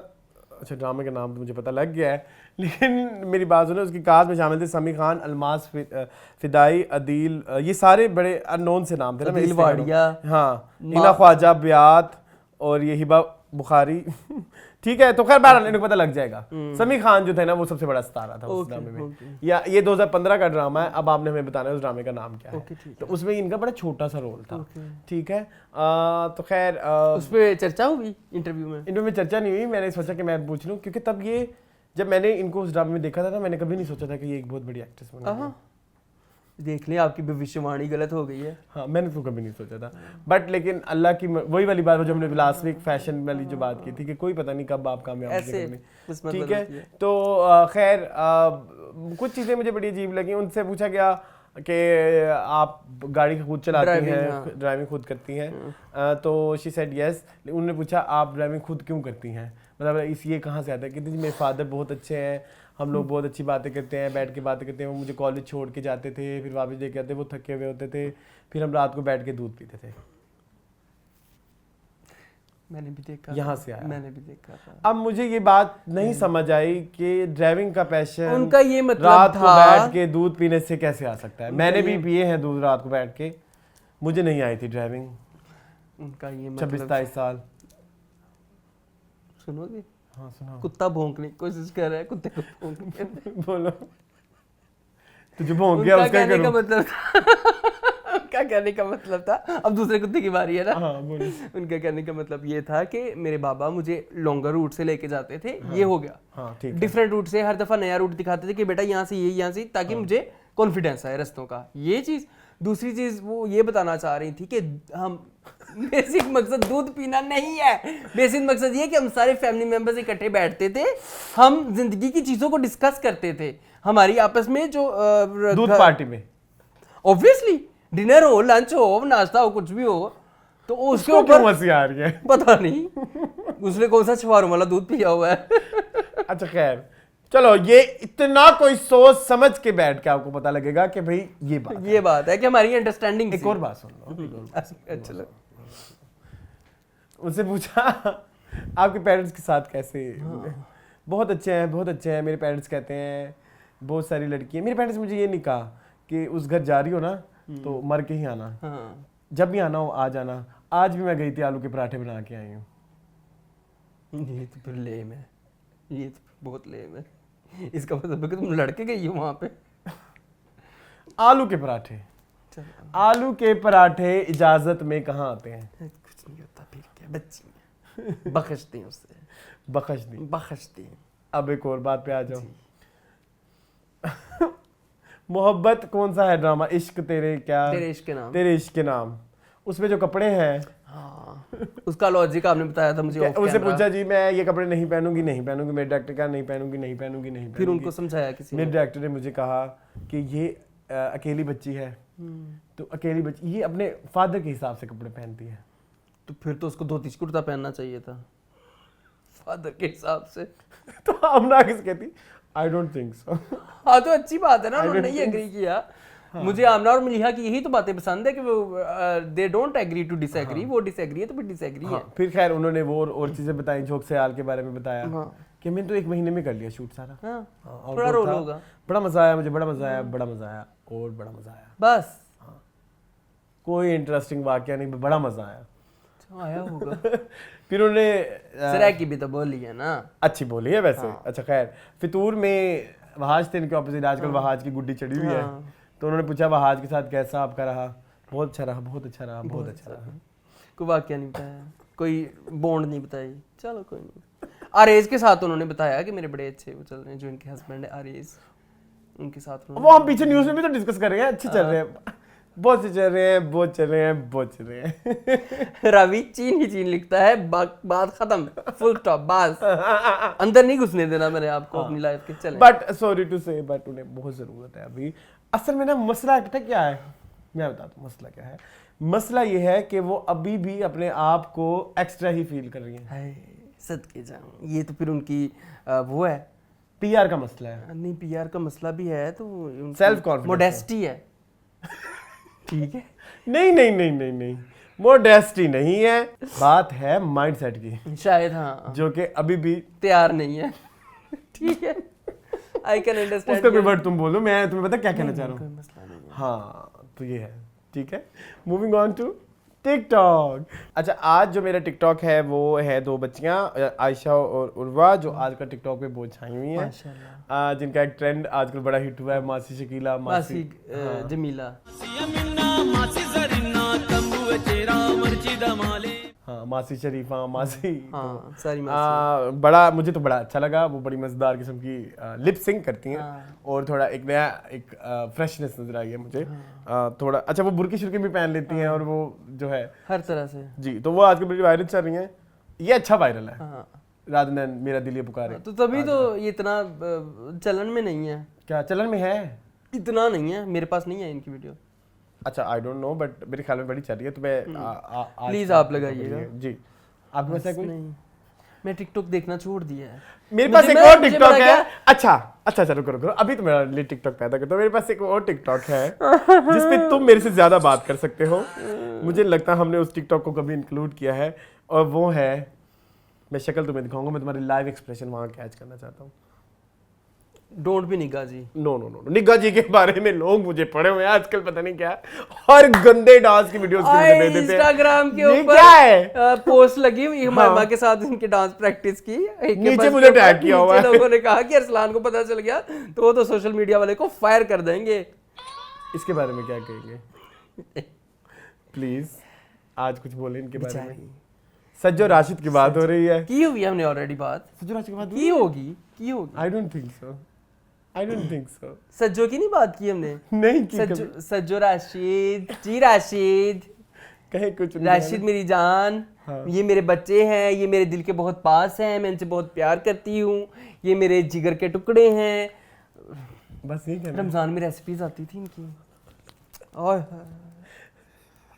अच्छा ड्रामे का नाम तो मुझे पता लग गया है, लेकिन मेरी बात सुनो, उसकी कास्ट में शामिल थे समी खान, अलमास फिदाई, अदील, ये सारे बड़े अननोन से नाम थे ना। अदील वाडिया, हाँ, हिना ख्वाजा बियात और ये हिबा बुखारी। ठीक है, तो खैर बहरहाल इनको पता लग जाएगा। समी खान जो थे ना वो सबसे बड़ा सितारा था उस ड्रामे में। या ये 2015 का ड्रामा है, अब आपने हमें बताना है उस ड्रामे का नाम क्या है। तो उसमें इनका बड़ा छोटा सा रोल था। ठीक है, तो खैर उस पर चर्चा हुई इंटरव्यू में चर्चा नहीं हुई। मैंने सोचा कि मैं पूछ लूं, क्योंकि तब ये जब मैंने इनको उस ड्रामे में देखा था ना, मैंने कभी नहीं सोचा था कि ये एक बहुत बड़ी एक्ट्रेस बनेगी। देख लें, आपकी भविष्यवाणी गलत हो गई है। हाँ, मैंने तो कभी नहीं सोचा था, बट लेकिन अल्लाह की वही वाली बात जो हमने लास्ट वीक फैशन वाली जो बात की थी कि कोई पता नहीं कब आप कामयाब होंगे। ठीक है, तो खैर कुछ चीज़ें मुझे बड़ी अजीब लगी। उनसे पूछा गया कि आप गाड़ी खुद चलाती हैं, ड्राइविंग खुद करती हैं, तो शी सेड यस। उन्होंने पूछा आप ड्राइविंग खुद क्यों करती हैं, मतलब इस ये कहाँ से आता है। कहती थी मेरे फादर बहुत अच्छे हैं, हम लोग बहुत अच्छी बातें करते हैं, बैठ के बातें करते हैं। वो मुझे कॉलेज छोड़ के जाते थे, फिर वापस लेके आते, वो थके हुए होते थे, फिर हम रात को बैठ के दूध पीते थे। मैंने भी देखा, यहाँ से आया, मैंने भी देखा था। अब मुझे ये बात नहीं समझ आई कि ड्राइविंग का पैशन उनका ये मतलब रात था, को बैठ के दूध पीने से कैसे आ सकता है। मैंने भी पिए हैं दूध रात को बैठ के, मुझे नहीं आई थी ड्राइविंग। उनका ये 26-27 साल। सुनोगे? हाँ सुनाओ। कुत्ता भौंकने की कोशिश कर रहा है, कुत्ते को भौंकने। बोलो, तुझे भौंक गया उसका कहने का मतलब था उनका कहने का मतलब था, अब दूसरे कुत्ते की बारी है ना। हाँ, बोलो। उनका कहने का मतलब ये था कि मेरे बाबा मुझे लॉन्गर रूट से लेके जाते थे। ये हो गया, हाँ, ठीक है। डिफरेंट रूट से हर दफा नया रूट दिखाते थे कि बेटा यहाँ से ये, यहाँ से, ताकि मुझे कॉन्फिडेंस आए रस्तों का। ये चीज़। दूसरी चीज़ वो ये बताना चाह रही थी कि हम बेसिक मकसद दूध पीना नहीं है, बेसिक मकसद ये कि हम सारे फैमिली मेंबर्स इकट्ठे बैठते थे, हम जिंदगी की चीज़ों को डिस्कस करते थे, हमारी आपस में जो दूध पार्टी में ऑब्वियसली डिनर हो, लंच हो, नाश्ता हो, कुछ भी हो, तो उसके ऊपर मज़े आ रही है। पता नहीं उसने कौन सा छुआरों वाला दूध पिया हुआ है। अच्छा खैर, चलो ये इतना कोई सोच समझ के बैठ के आपको पता लगेगा कि भाई ये बात है कि हमारी अंडरस्टैंडिंग। एक और बात सुन लो। अच्छा, उनसे पूछा आपके पेरेंट्स के साथ कैसे। बहुत अच्छे हैं, बहुत अच्छे हैं। मेरे पेरेंट्स कहते हैं बहुत सारी लड़कियां। मेरे पेरेंट्स मुझे ये नहीं कहा कि उस घर जा रही हो ना तो मर के ही आना, जब भी आना हो आ जाना। आज भी मैं गई थी, आलू के पराठे बना के आई हूँ। ये तो फिर लेम है, ये तो बहुत लेम है। इसका मतलब है कि तुम लड़के गई हो वहाँ पे। आलू के पराठे, आलू के पराठे इजाजत में कहाँ आते हैं। कुछ नहीं होता, फिर क्या, बच्ची बख्श दी उससे, बख्श दी। अब एक और बात पे आ जाओ। मोहब्बत कौन सा है ड्रामा, इश्क तेरे इश्क के नाम, उसमें जो कपड़े हैं, हाँ, उसका लॉजिक आपने बताया था मुझे। उससे पूछा जी मैं ये कपड़े नहीं पहनूंगी, मेरे डायरेक्टर का नहीं पहनूंगी। फिर उनको समझाया किसी ने, मेरे डायरेक्टर ने मुझे कहा कि ये अकेली बच्ची है, तो अकेली बच्ची ये अपने फादर के हिसाब से कपड़े पहनती है। तो फिर तो उसको धोती कुर्ता पहनना चाहिए था फादर के हिसाब से। तो आमना किस कहती, आई डोंट थिंक सो। हाँ, तो अच्छी बात है ना, उन्होंने ये एग्री किया। हाँ। मुझे आमना और मलिहा की यही तो बातें पसंद है कि वो they don't agree to disagree. वो डिसएग्री है तो फिर डिसएग्री है। फिर खैर उन्होंने वो और चीजें बताई, झोंक सयाल के बारे में बताया कि मैंने तो 1 महीने में कर लिया शूट सारा। थोड़ा रोल होगा। बड़ा मजा आया मुझे, बड़ा मजा आया बस। कोई इंटरेस्टिंग वाकया नहीं, बड़ा मजा आया होगा। फिर उन्होंने सरा की भी तो बोली है ना, अच्छी बोली है वैसे। अच्छा खैर, फितूर में वहाज थे इनके ऑपोजिट, आजकल वहाज की गुड्डी चढ़ी हुई है। तो उन्होंने पूछा वहाज के साथ कैसा आपका रहा। बहुत अच्छा रहा। कोई वाकया नहीं बताया, कोई बॉन्ड नहीं बताई, चलो कोई नहीं। आरेज के साथ उन्होंने बताया कि मेरे बड़े अच्छे वो चल रहे हैं, जो इनके हस्बैंड है आरेज, उनके साथ वो हम पीछे न्यूज़ में भी तो डिस्कस कर रहे हैं, अच्छे चल रहे हैं, बहुत से चल रहे हैं, बहुत चल रहे हैं, बहुत चल रहे हैं। रवि चीन ही चीन लिखता है, बात खत्म, फुल स्टॉप, बस अंदर नहीं घुसने देना मैंने आपको अपनी लाइफ के। चले बट सॉरी टू से, बट उन्हें बहुत ज़रूरत है अभी। असल में ना मसला पता क्या है, मैं बताता हूँ मसला क्या है। मसला ये है कि वो अभी भी अपने आप को एक्स्ट्रा ही फील कर रही हैं। हाय सदके जाऊं, ये तो फिर उनकी वो है, पीआर का मसला है। नहीं पीआर का मसला भी है, तो Self confidence मोडेस्टी है। ठीक है, नहीं नहीं नहीं नहीं नहीं, मोडेस्टी नहीं है, बात है माइंडसेट की, शायद हाँ, जो कि अभी भी तैयार नहीं है। ठीक है, आई कैन अंडरस्टैंड। उसका कोई वर्ड तुम बोलो, मैं तुम्हें पता क्या कहना चाह रहा कोई हूँ। मसला नहीं है। हाँ तो ये है, ठीक है। Moving on to TikTok. अच्छा, आज जो मेरा टिकटॉक है वो है 2 बच्चियां, आयशा और उर्वा, जो आजकल टिकटॉक पे बहुत छाई हुई हैं, माशाल्लाह। जिनका एक ट्रेंड आजकल बड़ा हिट हुआ है, मासी शकीला, मासी हाँ। जमीला, हाँ मासी शरीफा, मासी हाँ सारी मासी। बड़ा, मुझे तो बड़ा अच्छा लगा, वो बड़ी मजेदार किस्म की लिप सिंक करती हैं, हाँ। और थोड़ा एक नया एक फ्रेशनेस नजर आई है मुझे। थोड़ा अच्छा, वो बुर्की शुर्की भी पहन लेती हैं, और वो जो है हर तरह से जी, तो वो आजकल बड़ी वायरल चल रही हैं। ये अच्छा वायरल है, हाँ। रात में मेरा दिल ये पुकारे। तो तभी तो ये इतना चलन में नहीं है, क्या चलन में है? इतना नहीं है, मेरे पास नहीं है इनकी वीडियो। अच्छा आई डोंट नो, बट मेरे ख्याल में बड़ी चल रही है, तो मैं प्लीज आप लगाइएगा जी। आपके पास है कोई? नहीं, मैं टिकटॉक देखना छोड़ दिया है। मेरे पास मुझे- एक मैं- और मुझे टिकटॉक पता है। क्या? अच्छा रुको रुको, अभी तो मेरा लिए टिकटॉक पैदा करता हूँ। मेरे पास एक और टिकटॉक है जिसपे तुम मेरे से ज्यादा बात कर सकते हो। मुझे लगता है हमने उस टिकटॉक को कभी इंक्लूड किया है, और वो है, मैं शक्ल तुम्हें दिखाऊंगा, मैं तुम्हारे लाइव एक्सप्रेशन वहां कैच करना चाहता हूँ। डोंट बी निगाह जी। नो नो नो, निग्गा जी के बारे में लोग मुझे पड़े हुए हैं आजकल, पता नहीं क्या, और गंदे डांस की वीडियोस के मुझे भेज देते हैं। इंस्टाग्राम के ये ऊपर क्या है? पोस्ट लगी हुई, हमामा के साथ इनके डांस प्रैक्टिस की, एक के नीचे बस मुझे के ऊपर, टैग किया हुआ है। नीचे लोगों ने कहा कि अरसलान को पता चल गया तो वो तो सोशल मीडिया वाले को फायर कर देंगे। इसके बारे में क्या कहेंगे प्लीज? आज कुछ बोले इनके बारे में। सज्जो राशिद की बात हो रही है। की हुई हमने ऑलरेडी बात, सज्जो राशिद की बात की होगी। I don't think so. सज्जो की नहीं बात की हमने, नहीं की कभी। सज्जो राशिद जी, राशिद कहे कुछ नहीं। राशिद मेरी जान, हाँ। ये मेरे बच्चे हैं, ये मेरे दिल के बहुत पास हैं, मैं इनसे बहुत प्यार करती हूँ, ये मेरे जिगर के टुकड़े हैं। बस यही कहना है। रमजान में रेसिपीज आती थी इनकी, और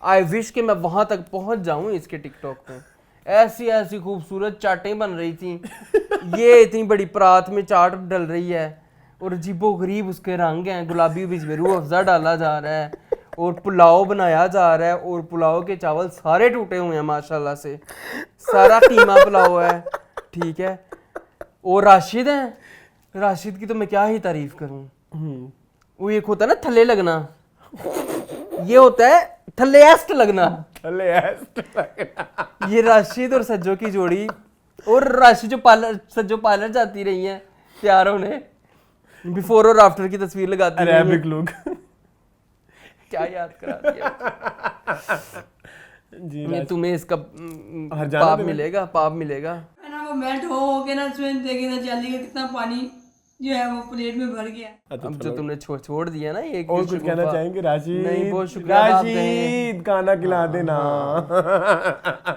आई विश कि मैं वहां तक पहुंच जाऊं इसके टिकटॉक पे। ऐसी ऐसी खूबसूरत चाटें बन रही थी, ये इतनी बड़ी परात में चाट डल रही है, और अजीबो गरीब उसके रंग हैं, गुलाबी बीच में रूह अफ़ज़ा डाला जा रहा है, और पुलाव बनाया जा रहा है, और पुलाव के चावल सारे टूटे हुए हैं माशाल्लाह से, सारा कीमा पुलाव है, ठीक है। और राशिद हैं, राशिद की तो मैं क्या ही तारीफ करूं। वो एक होता है ना थल्ले लगना, ये होता है थल्लेस्ट लगना। ये राशिद और सज्जो की जोड़ी, और राशिद जो पार्लर, सज्जो पार्लर जाती रही है तैयार होने, बिफोर और आफ्टर की तस्वीर लगाती रही अरेबिक है। लोग क्या याद करा दिया जी। मैं तुम्हें इसका हर जाना पाप देना। मिलेगा, पाप मिलेगा। है ना, वो मेल्ट हो के ना उसमें देखे ना जल्दी का कितना पानी जो है वो प्लेट में भर गया। अब जो तुमने छोड़ दिया ना ये और कुछ कहना चाहेंगे राशिद? नहीं, बहुत शुक्रिया, आप गए। राशिद खाना खिला देना।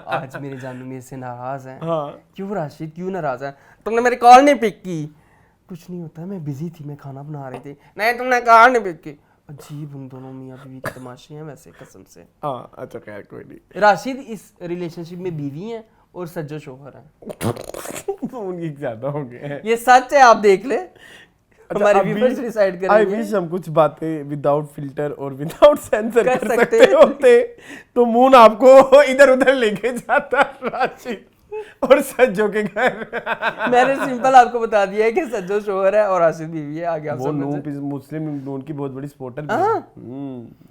आज मेरे जानू मेरे से नाराज हैं। हाँ। क्यों राशिद, क्यों नाराज है? तुमने मेरी कॉल नहीं पिक की। कुछ नहीं होता, मैं बिजी थी, मैं खाना बना रही थी। नहीं तुमने कॉल नहीं पिक की। अजीब उन दोनों मियां बीवी के तमाशे हैं वैसे, कसम से। हाँ अच्छा, खैर कोई नहीं। राशिद इस रिलेशनशिप में बीवी हैं और सज्जो शोहर हैं। उनकी ज्यादा हो गए हैं। ये सच है, आप देख ले, हमारे अभी व्यूअर्स डिसाइड आई करेंगे। विश हम कुछ बातें विदाउट फिल्टर और विदाउट सेंसर कर कर सकते सकते होते, तो मून आपको इधर उधर लेके जाता राशिद और सज्जो के घर। मैंने सिंपल आपको बता दिया है कि सज्जो शोहर है और राशिद बीवी है। आगे आप वो समझ नून मुस्लिम नून की बहुत बड़ी सपोर्टर भी हाँ। है।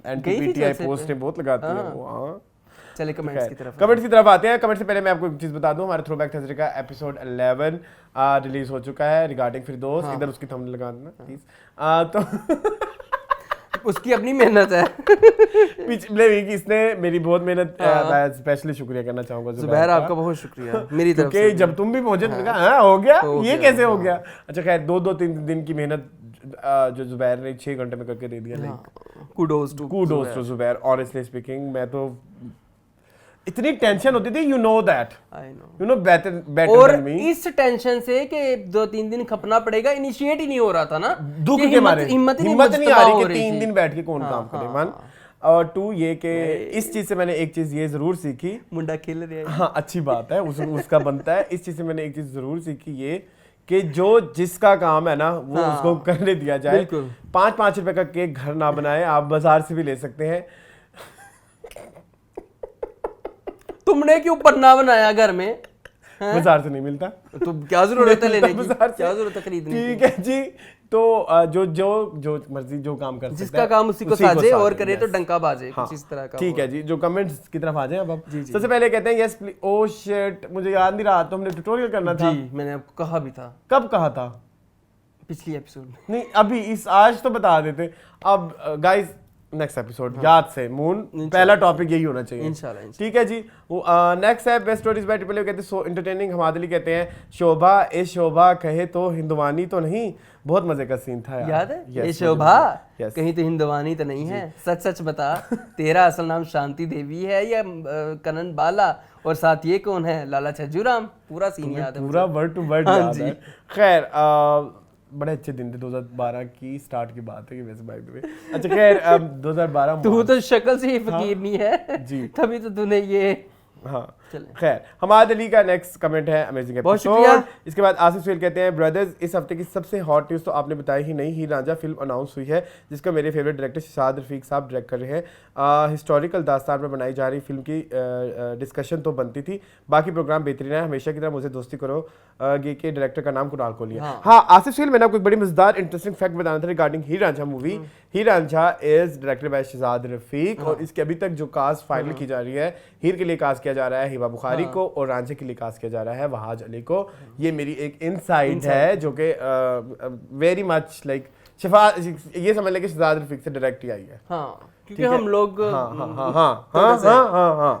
एंटी गई थी पीटीआई जलसे पे। पोस्टें बहुत लगाती है हाँ। वो। हाँ चले कमेंट्स की तरफ। कमेंट्स की तरफ आते हैं। कमेंट से पहले मैं आपको एक चीज बता दूं, हमारे थ्रोबैक थर्सडे का एपिसोड 11 रिलीज हो चुका है रिगार्डिंग फिरदौस। इधर उसकी थंबनेल लगा देना प्लीज। तो उसकी अपनी मेहनत है। पिछले वीक इसने मेरी बहुत मेहनत, मैं स्पेशली शुक्रिया करना चाहूंगा जुबैर, आपका बहुत शुक्रिया मेरी तरफ से। क्योंकि जब तुम भी पहुंचे तुमने कहा हाँ हो गया, ये कैसे हो गया। अच्छा खैर 2-3 दिन की मेहनत जो जुबैर ने 6 घंटे में करके दे दिया। Like kudos to Zubair, honestly speaking मैं तो इतनी टेंशन होती थी, you know that, I know, you know better और देन मी। इस टेंशन से कि 2-3 दिन खपना पड़ेगा, इनिशिएट ही नहीं हो रहा था ना, दुख कि के मारे हिम्मत नहीं आ रही कि थी। 3 दिन बैठ के कौन काम करे। वन और 2 ये कि इस चीज से मैंने एक चीज ये जरूर सीखी, मुंडा खेल रहे हैं। हाँ अच्छी बात है, उसका बनता है। इस चीज से मैंने एक चीज जरूर सीखी, ये कि जो जिसका काम है ना वो उसको करने दिया जाए। 5-5 रुपए का केक घर ना बनाए, आप बाजार से भी ले सकते हैं। तुमने क्यों पन्ना बनाया घर में? बाजार से नहीं मिलता तो क्या जरूरत है लेने की, बाजार से। क्या जरूरत है खरीदने की? ठीक है जी, तो जो मर्जी जो काम कर सकता है, जिसका काम उसी को साजे और करे तो डंका बाजे, कुछ इस तरह का। ठीक है जी, जो कमेंट्स की तरफ आ जाए अब सबसे पहले कहते हैं यस प्लीज। ओ शिट, मुझे याद नहीं रहा, तो हमने ट्यूटोरियल करना था। जी मैंने आपको कहा भी था। कब कहा था? पिछली एपिसोड में। नहीं अभी इस आज तो बता देते। अब गाइस नेक्स्ट एपिसोड याद से मून पहला टॉपिक यही होना चाहिए इंशाल्लाह। ठीक है जी। वो नेक्स्ट है best stories bye triple A, कहते हैं सो एंटरटेनिंग। हमारे लिए कहते हैं शोभा ए शोभा कहे तो हिंदवानी तो नहीं, बहुत मजे का सीन था याद है ये शोभा कहीं तो हिंदवानी तो नहीं है, सच सच बता तेरा असल नाम शांति देवी है या कनन बाला, और साथ ये कौन है, लाला छज्जूराम। पूरा सीन याद है, पूरा वर्ड टू वर्ड याद है। खैर बड़े अच्छे दिन थे, 2012 की स्टार्ट की बात है वैसे बाय द वे। अच्छा खैर 2012 तू तो शक्ल से ही फकीर नहीं है जी, तभी तो तूने ये। हाँ खैर हमाद अली का नेक्स्ट कमेंट है, अमेजिंग बहुत शुक्रिया। इसके बाद आसिफ सुहेल कहते हैं ब्रदर्स इस हफ्ते की सबसे हॉट न्यूज़ तो आपने बताई ही नहीं, हीर रांझा फिल्म अनाउंस हुई है जिसका मेरे फेवरेट डायरेक्टर शहजाद रफीक साहब डायरेक्ट कर रहे हैं। हिस्टोरिकल दास्तान पर बनाई जा रही फिल्म की डिस्कशन तो बनती थी, बाकी प्रोग्राम बेहतरीन है। हमेशा की तरह मुझे दोस्ती करो गे के डायरेक्टर का नाम कुणाल कोहली। हाँ आसिफ सुहेल, मैंने आपको एक बड़ी मजेदार इंटरेस्टिंग फैक्ट बताना था regarding Heer Ranjha movie. Heer Ranjha is directed by Shahzad Rafiq और इसके अभी तक जो कास्ट फाइनल की जा रही है, हीर के लिए कास्ट किया जा रहा है हिबा बुखारी को और रांझे के लिए कास्ट किया जा रहा है वहाज अली को। ये मेरी एक इनसाइट है जो कि वेरी मच लाइक शिफा, ये समझ लें कि शहजाद रफीक से डायरेक्ट ही आई है। हाँ क्योंकि हम लोग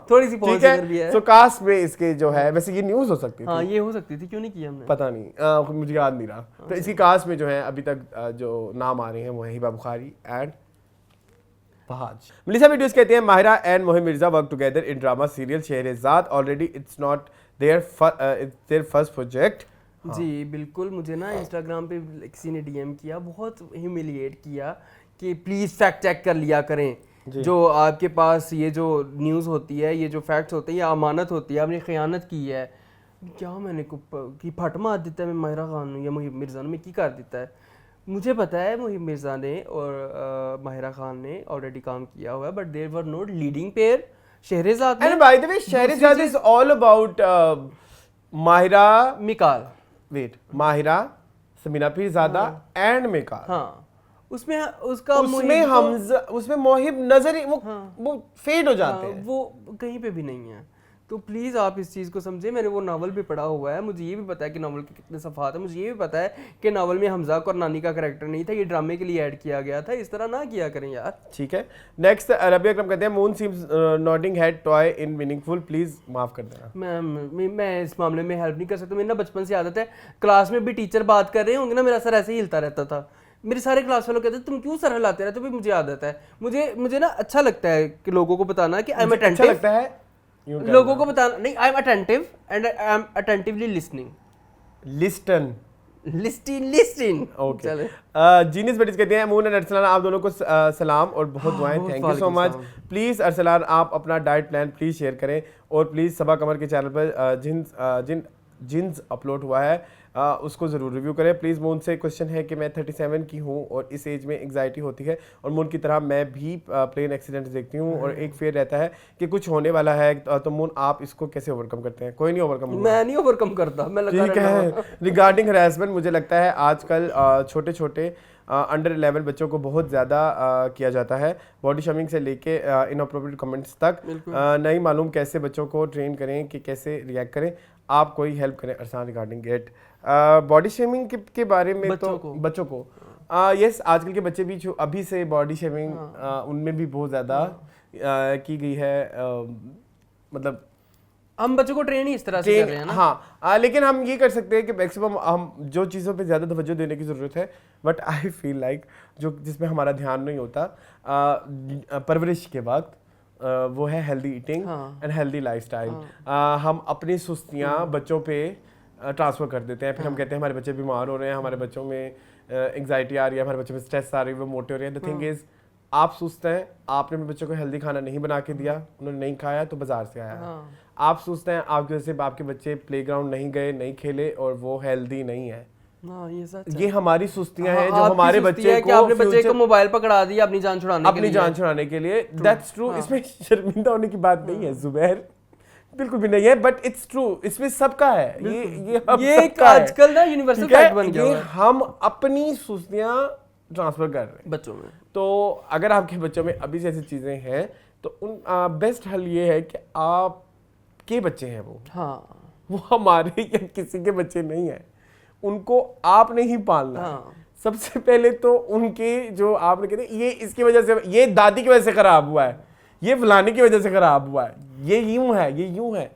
थोड़ी सी पहुंच भी है। सो कास्ट में इसके जो है वैसे ये न्यूज़ हो सकती थी। हाँ ये हो सकती थी, क्यों नहीं किया हमने, पता नहीं, मुझे याद नहीं रहा। तो इसकी कास्ट में जो है अभी तक जो नाम आ रहे हैं वो है Hiba Bukhari and Fahaj. Melissa videos कहते हैं Mahira and Mohib Mirza work together in drama serial Shehrzad, already it's not there first project. जी बिल्कुल, मुझे ना इंस्टाग्राम पे किसी ने डीएम किया, बहुत ह्यूमिलिएट किया कि प्लीज़ फैक्ट चेक कर लिया करें, जो आपके पास ये जो न्यूज़ होती है, ये जो फैक्ट्स होते हैं, ये अमानत होती है, आपने ख़यानत की है। क्या मैंने की फट मार देता है मैं माहिरा खान या मोहिब मिर्जा ने की कर देता है। मुझे पता है मोहिब मिर्जा ने और माहिरा खान ने ऑलरेडी काम किया हुआ है, but there were not leading pair Shehrzad में। And by the way Shehrzad is all about Mahira Mikaal, wait Mahira Samina Peerzada and Mikaal. हाँ उसमें उसका उसमें हमजा उसमें मोहिब नजर वो फेड हो जाते हैं, वो कहीं पे भी नहीं है। तो प्लीज़ आप इस चीज़ को समझें। मैंने वो नावल भी पढ़ा हुआ है, मुझे ये भी पता है कि नावल के कितने सफ़ात है, मुझे ये भी पता है कि नावल में हमजा और नानी का करैक्टर नहीं था, ये ड्रामे के लिए ऐड किया गया था। इस तरह ना किया करें यार। ठीक है। नेक्स्ट रबी अकरम कहते हैं moon seems nothing head toy in meaningful, please माफ कर देना। मैं इस मामले में हेल्प नहीं कर सकता। मेरी ना बचपन से आदत है, क्लास में भी टीचर बात कर रहे होंगे ना, मेरा सर ऐसे ही हिलता रहता था। मेरे सारे क्लास वालों कहते हैं तुम क्यों सर हिलाते रहते हो? मुझे आदत है, मुझे ना अच्छा लगता है कि लोगों को बताना कि आई एम अटेंटिव। अच्छा लगता है लोगों को बताना, नहीं I am attentive and I am attentively listening. Listen okay. Genius बेटिस कहते हैं मून एंड अरसलान आप दोनों को सलाम और बहुत दुआएं, thank you so much. Please Arsalan आप अपना डाइट प्लान प्लीज़ शेयर करें और प्लीज़ सबा कमर के चैनल पर जिन्स अपलोड हुआ है उसको ज़रूर रिव्यू करें प्लीज़। मून से क्वेश्चन है कि मैं 37 की हूँ और इस एज में एंग्जाइटी होती है और मून की तरह मैं भी प्लेन एक्सीडेंट देखती हूँ और एक फेयर रहता है कि कुछ होने वाला है, तो मून आप इसको कैसे ओवरकम करते हैं? कोई नहीं ओवरकम, मैं नहीं ओवरकम करता, मैं लगा ठीक है। रिगार्डिंग हरासमेंट मुझे लगता है आजकल छोटे छोटे अंडर 11 बच्चों को बहुत ज़्यादा किया जाता है, बॉडी शेमिंग से लेके इनअप्रोप्रिएट कमेंट्स तक। नहीं मालूम कैसे बच्चों को ट्रेन करें कि कैसे रिएक्ट करें, आप कोई हेल्प करें अरसान रिगार्डिंग इट। बॉडी शेमिंग के बारे में तो बच्चों को यस आजकल के बच्चे भी जो अभी से बॉडी शेविंग उनमें भी बहुत ज़्यादा की गई है, मतलब हम बच्चों को ट्रेन ही इस तरह से कर रहे हैं ना। हाँ लेकिन हम ये कर सकते हैं कि मैक्सिमम हम जो चीज़ों पे ज़्यादा तवज्जो देने की ज़रूरत है, बट आई फील लाइक जो जिसमें हमारा ध्यान नहीं होता परवरिश के वक्त वो है healthy eating and healthy lifestyle. हम अपनी सुस्तियाँ बच्चों पे ट्रांसफ़र कर देते हैं, फिर हम कहते हैं हमारे बच्चे बीमार हो रहे हैं, हमारे बच्चों में एंग्जाइटी आ रही है, हमारे बच्चों में स्ट्रेस आ रही है, वो मोटे हो रहे हैं। द थिंग इज़ आप सोचते हैं आपने अपने बच्चों को हेल्दी खाना नहीं बना के दिया, उन्होंने नहीं खाया तो बाजार से आया। आप सोचते हैं आपकी वजह से आपके बच्चे प्लेग्राउंड नहीं गए, नहीं खेले और वो हेल्दी नहीं है। ये सच ये हमारी सुस्तियां हैं जो हमारे बच्चे को अपने बच्चे को मोबाइल पकड़ा दिया अपनी जान छुड़ाने के लिए। That's true. इसमें शर्मिंदा होने की बात नहीं है जुबैर, बिल्कुल भी नहीं है, बट इट्स ट्रू। इसमें सबका है, ये आजकल ना यूनिवर्सल फैक्ट बन गया है। हम अपनी सुस्तियां ट्रांसफर कर रहे हैं बच्चों में। तो अगर आपके बच्चों में अभी से ऐसी चीजें हैं तो उन बेस्ट हल ये है कि आपके बच्चे हैं वो हमारे या किसी के बच्चे नहीं है, उनको आपने ही पालना है। सबसे पहले तो उनके जो आपने कहते ये इसकी वजह से, ये दादी की वजह से खराब हुआ है, ये फलाने की वजह से खराब हुआ है, ये यूं है, ये यूं है,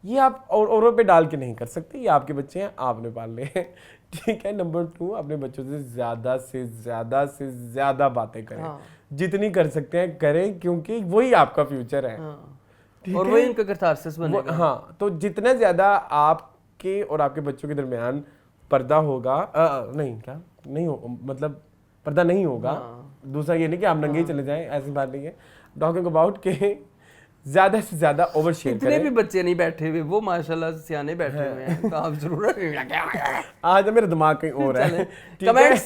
ये आप औरों पे डाल के नहीं कर सकते। ये आपके बच्चे हैं, आपने पालने हैं, ठीक है। नंबर 2, अपने बच्चों से ज्यादा बातें करें, जितनी कर सकते हैं करें, क्योंकि वही आपका फ्यूचर है और वही उनका कैथारसिस बनेगा। तो जितना ज्यादा आपके और आपके बच्चों के दरमियान पर्दा होगा, मतलब पर्दा नहीं होगा। दूसरा ये नहीं कि आप नंगे ही चले जाएं, ऐसी बात नहीं है। टॉकिंग अबाउट के ज्यादा से ज्यादा ओवर शेयर करें। इतने भी बच्चे नहीं बैठे हुए, वो माशाल्लाह सियाने बैठे हुए हैं, तो आप जरूर आज मेरा दिमाग कहीं और है, ठीक है,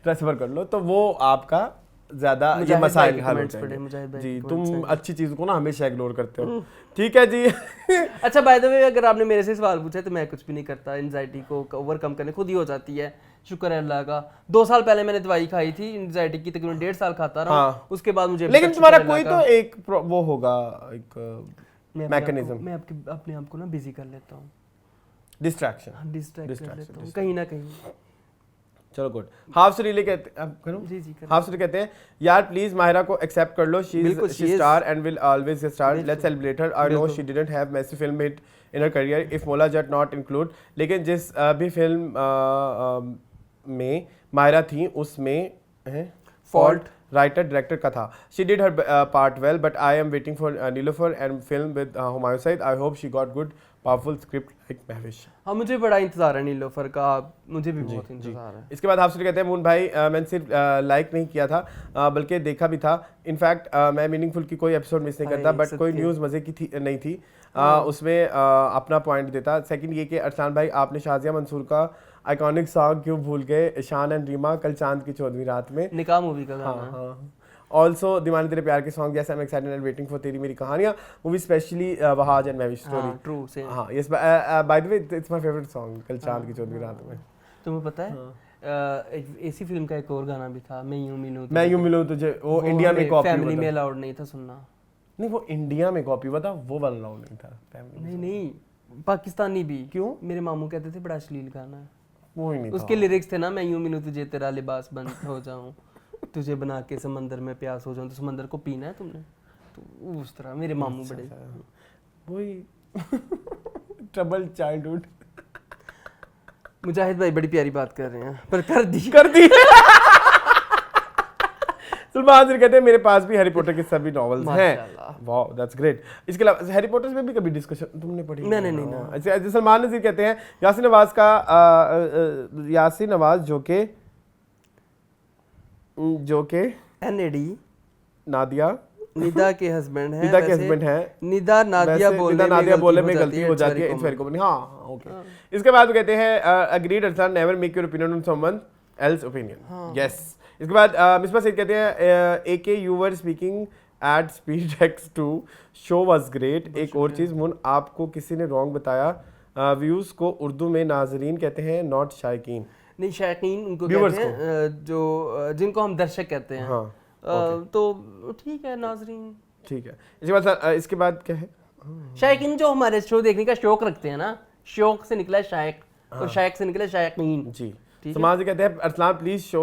ट्रांसफर कर लो तो वो आपका ज्यादा ये मसाइल हल हो जाएंगे। जी तुम अच्छी चीज को ना हमेशा इग्नोर करते हो, ठीक है जी। अच्छा बाय द वे, अगर आपने मेरे से सवाल पूछा तो मैं कुछ भी नहीं करता, एंजाइटी को ओवरकम करने खुद ही हो जाती है, शुक्र है अल्लाह का। 2 साल पहले मैंने दवाई खाई थी एंजाइटी की, तकरीबन 1.5 साल खाता रहा। उसके बाद मुझे, लेकिन तुम्हारा कोई तो एक वो होगा, एक मैकेनिज्म। मैं अपने आप को ना बिजी कर लेता हूँ, डिस्ट्रैक्शन कर लेता हूँ कहीं ना कहीं। चलो गुड। हाफ सुरीले कहते हैं, हाफ सुरीले कहते हैं यार प्लीज माहिरा को एक्सेप्ट कर लो, she star and will always star, let's celebrate her. I know she didn't have massive film hit in her career if Maula Jatt not include, लेकिन जिस भी फिल्म में माहिरा थी उसमें फॉल्ट राइटर डायरेक्टर का था। She did her part well, but I am waiting for Nilofar and film with Humayun Saeed. I hope she got good powerful script like Mahwish. हाँ मुझे बड़ा इंतजार है नीलोफर का, मुझे भी बहुत इंतजार है। इसके बाद आपसे कहते हैं मून भाई, मैंने सिर्फ लाइक नहीं किया था बल्कि देखा भी था। इनफैक्ट मैं मीनिंगफुल की कोई एपिसोड मिस नहीं करता, बट कोई न्यूज़ मज़े की नहीं थी, उसमें अपना पॉइंट देता। सेकंड ये कि अरसान भाई आपने शाजिया मंसूर का आइकॉनिक सॉन्ग क्यों भूल गए, शान एंड रीमा कल चांद की 14वीं रात में, निकाह मूवी का गाना। ऑल्सो दीवाने तेरे प्यार के सॉन्ग, जैसे I am excited and waiting for Teri Meri Kahaniyaan movie, specially Wahaj and Mehwish story. True same. हाँ yes, by the way it's my favourite song कल चांद की 14वीं रात में। तुम्हें पता है इसी फिल्म का एक और गाना भी था, मैं यूं मिलूं तुझे, वो इंडिया में कॉपी फैमिली में अलाउड नहीं था सुनना। नहीं वो इंडिया में कॉपी हुआ था, वो वाला अलाउड नहीं था फैमिली। नहीं पाकिस्तानी भी। क्यों? मेरे मामू कहते थे बड़ा अश्लील गाना है वो ही नहीं उसके लिरिक्स थे ना, मैं यूं मिलूं तुझे तेरा लिबास बंद हो जाऊं, तुझे बना के समंदर में प्यास हो जाऊं, तो समंदर को पीना है तुमने, तो उस तरह मेरे मामू बड़े वही ट्रबल चाइल्डहुड। मुजाहिद भाई बड़ी प्यारी बात कर रहे हैं, पर कर दी सलमान सर कहते हैं मेरे पास भी हैरी पॉटर के सभी नॉवेल्स हैं। Wow that's great. इसके अलावा हैरी पॉटर में भी कभी डिस्कशन तुमने पढ़ी? मैंने नहीं ना। अच्छा सलमान नज़ीर कहते हैं यासिन नवाज का यासिन नवाज जो के एनएडी निदा के हस्बैंड है, निदा नादिया बोलने में गलती हो जाती है, इट्स वेरी कॉमन। हां ओके। इसके बाद वो कहते हैं agreed Arsan, never make your opinion on someone else opinion. Yes. इसके बाद मिसबा सईद कहते हैं AK you were speaking at speed x2 show was great. एक और चीज़ मुन, आपको किसी ने रॉन्ग बताया, व्यूज़ को उर्दू में नाजरीन कहते हैं, नॉट शायकीन। नहीं शायकीन उनको कहते हैं जो जिनको हम दर्शक कहते हैं। हाँ तो ठीक है नाजरीन, ठीक है। इसके बाद क्या है, शायकीन जो हमारे शो देखने का शौक रखते हैं ना, शौक से निकला शायक, तो शायक से निकला शायकीन। जी ठीक है। समाज से कहते हैं Arsalan please show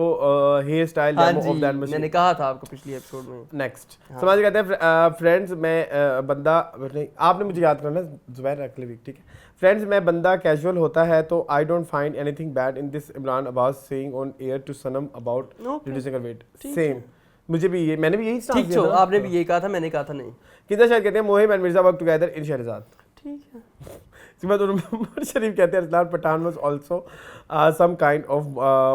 hair style हाँ डेमो ऑफ दैट जी, मशीन। मैंने कहा था आपको पिछली एपिसोड में। नेक्स्ट समाज कहते हैं फ्रेंड्स मैं बंदा नहीं, आपने मुझे याद करना जुबैर अकलवी, ठीक है। फ्रेंड्स मैं बंदा कैजुअल होता है तो I don't find anything bad in this Imran Abbas saying on air to Sanam about reducing her weight. Same, मुझे भी ये, मैंने भी यही स्टांस ठीक दिया छो, था। आपने भी ये कहा था, मैंने कहा था नहीं। कितना शायद कहते हैं Mohib and Mirza work together in Shehrzad. ठीक है। इसके बाद उमर शरीफ कहते हैं Arsalan Pathaan was also some kind of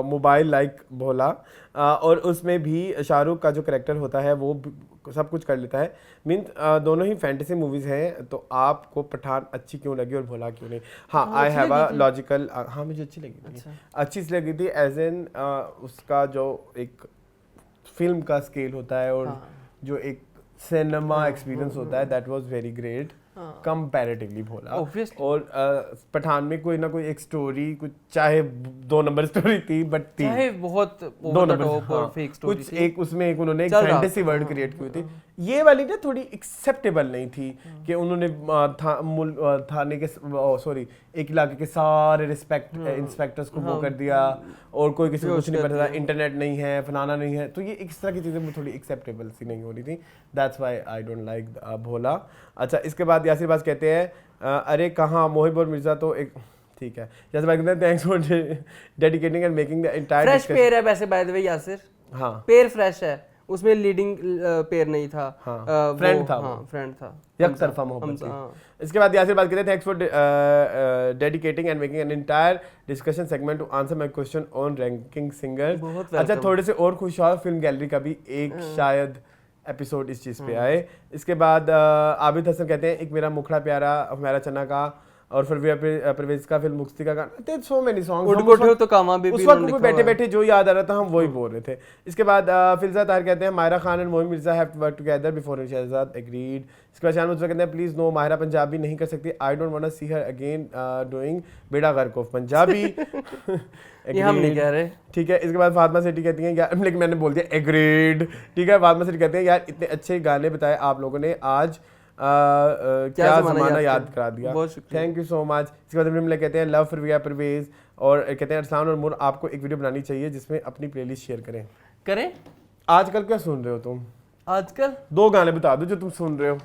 mobile like Bhola, और उसमें भी शाहरुख का जो कैरेक्टर होता है वो सब कुछ कर लेता है। मीन दोनों ही फैंटेसी मूवीज़ हैं, तो आपको पठान अच्छी क्यों लगी और भोला क्यों नहीं? हाँ, आई हैव अ लॉजिकल, हाँ मुझे अच्छी लगी थी, अच्छी इसलिए लगी थी एज एन उसका जो एक फिल्म का स्केल होता है और जो एक सिनेमा एक्सपीरियंस होता है, that was very great comparatively Bhola. और पठान में कोई ना कोई एक स्टोरी, कुछ चाहे 2 नंबर स्टोरी थी बट थी, चाहे बहुत 2 ओवर द नंबर टॉप और फेक स्टोरी कुछ थी। एक उसमें एक उन्होंने एक चल रहा फैंटेसी वर्ल्ड क्रिएट की हुई थी। ये वाली ना थोड़ी एक्सेप्टेबल नहीं थी कि उन्होंने थाने के सॉरी एक इलाके के सारे इंस्पेक्टर्स को वो कर दिया और कोई किसी को कुछ नहीं पता था, इंटरनेट नहीं है, फलाना नहीं है, तो ये इस तरह की चीज़ें वो थोड़ी एक्सेप्टेबल सी नहीं हो रही थी। That's why I don't like Bhola. अच्छा, इसके बाद यासिर बास कहते हैं अरे कहाँ मोहिब और मिर्जा तो एक, ठीक है। यासिर बास कहते हैं thanks for dedicating and making the entire fresh pair है वैसे बाय द वे यासिर, हाँ पेयर फ्रेश है, उसमें लीडिंग पेयर नहीं था, हाँ, फ्रेंड था, हाँ फ्रेंड था, एक तरफा मोहब्बत थी। इसके बाद यासिर बात कहते हैं thanks for dedicating and making an entire discussion segment to answer my question on ranking singer. अच्छा, थोड़े से और खुश हुआ फिल्म गैलरी का भी एक शायद एपिसोड इस चीज़ पे आए। इसके बाद आबिद हसन कहते हैं एक मेरा मुखड़ा प्यारा हमारा चन्ना का और फिर परवेज का फिल्म मुक्ति का गाना, सो मेनी सॉन्ग्स तो कामा भी उस वक्त बैठे बैठे जो याद आ रहा था हम वही बोल रहे थे। इसके बाद फिल्जा तार कहते हैं Maira Khan and Mohib Mirza have to work together before Shahzad agreed. इसके बाद शान कहते हैं प्लीज नो माहिरा पंजाबी नहीं कर सकती, I don't want to see her again doing बेड़ा गर्क ऑफ पंजाबी। ये हम नहीं कह रहे, ठीक है। इसके बाद फातिमा सेठी कहती हैं यार, लेकिन मैंने बोल दिया एग्रीड, ठीक है। फातिमा सेठी कहते हैं यार इतने अच्छे गाने बताए आप लोगों ने, आज क्या ज़माना याद करा दिया, थैंक यू सो मच। इसके बाद मिमले कहते हैं लव फॉर परवेज और कहते हैं अरसलान और मुन आपको एक वीडियो बनानी चाहिए जिसमें अपनी प्लेलिस्ट शेयर करें। आजकल क्या सुन रहे हो तुम? आजकल 2 गाने बता दो जो तुम सुन रहे हो।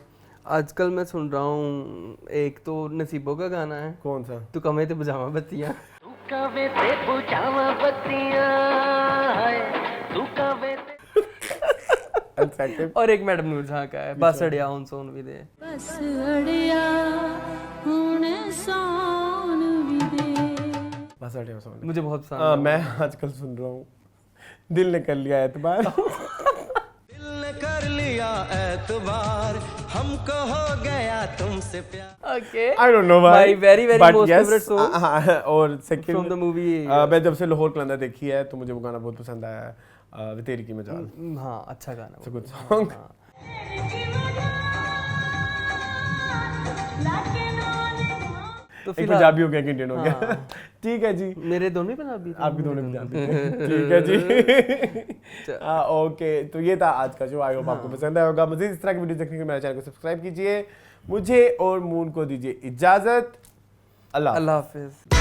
आजकल मैं सुन रहा हूँ, एक तो नसीबों का गाना है, कौन सा? तू कमे ते बुझावा बत्तियां, और एक मैडम नूरजहां का है बस अड़िया हुन सोन भी दे, बस अड़िया हुन सोन भी दे, बस अड़िया सोन मुझे बहुत पसंद है। मैं आजकल सुन रहा हूँ दिल ने कर लिया एतबार। दिल ने कर लिया एतबार, हमको हो गया तुमसे प्यार। Okay, I don't know why, very very most favourite song और सेकंड फ्रॉम द मूवी। मैं जब से लाहौर कलंदर देखी है तो मुझे वो गाना बहुत पसंद आया है, वे तेरी की मजाल। हाँ, अच्छा गाना, इट्स अ गुड सॉन्ग। तो एक पंजाबी हो गया, एक इंडियन हो गया। ठीक है जी, मेरे दोनों ही पंजाबी, आपके दोनों पंजाबी थे। ठीक है जी। ओके, तो ये था आज का शो। आई होप आपको पसंद आया होगा। मज़ीद इस तरह की वीडियो देखने के लिए मेरे चैनल को सब्सक्राइब कीजिए। मुझे और मून को दीजिए इजाज़त। अल्लाह हाफिज़।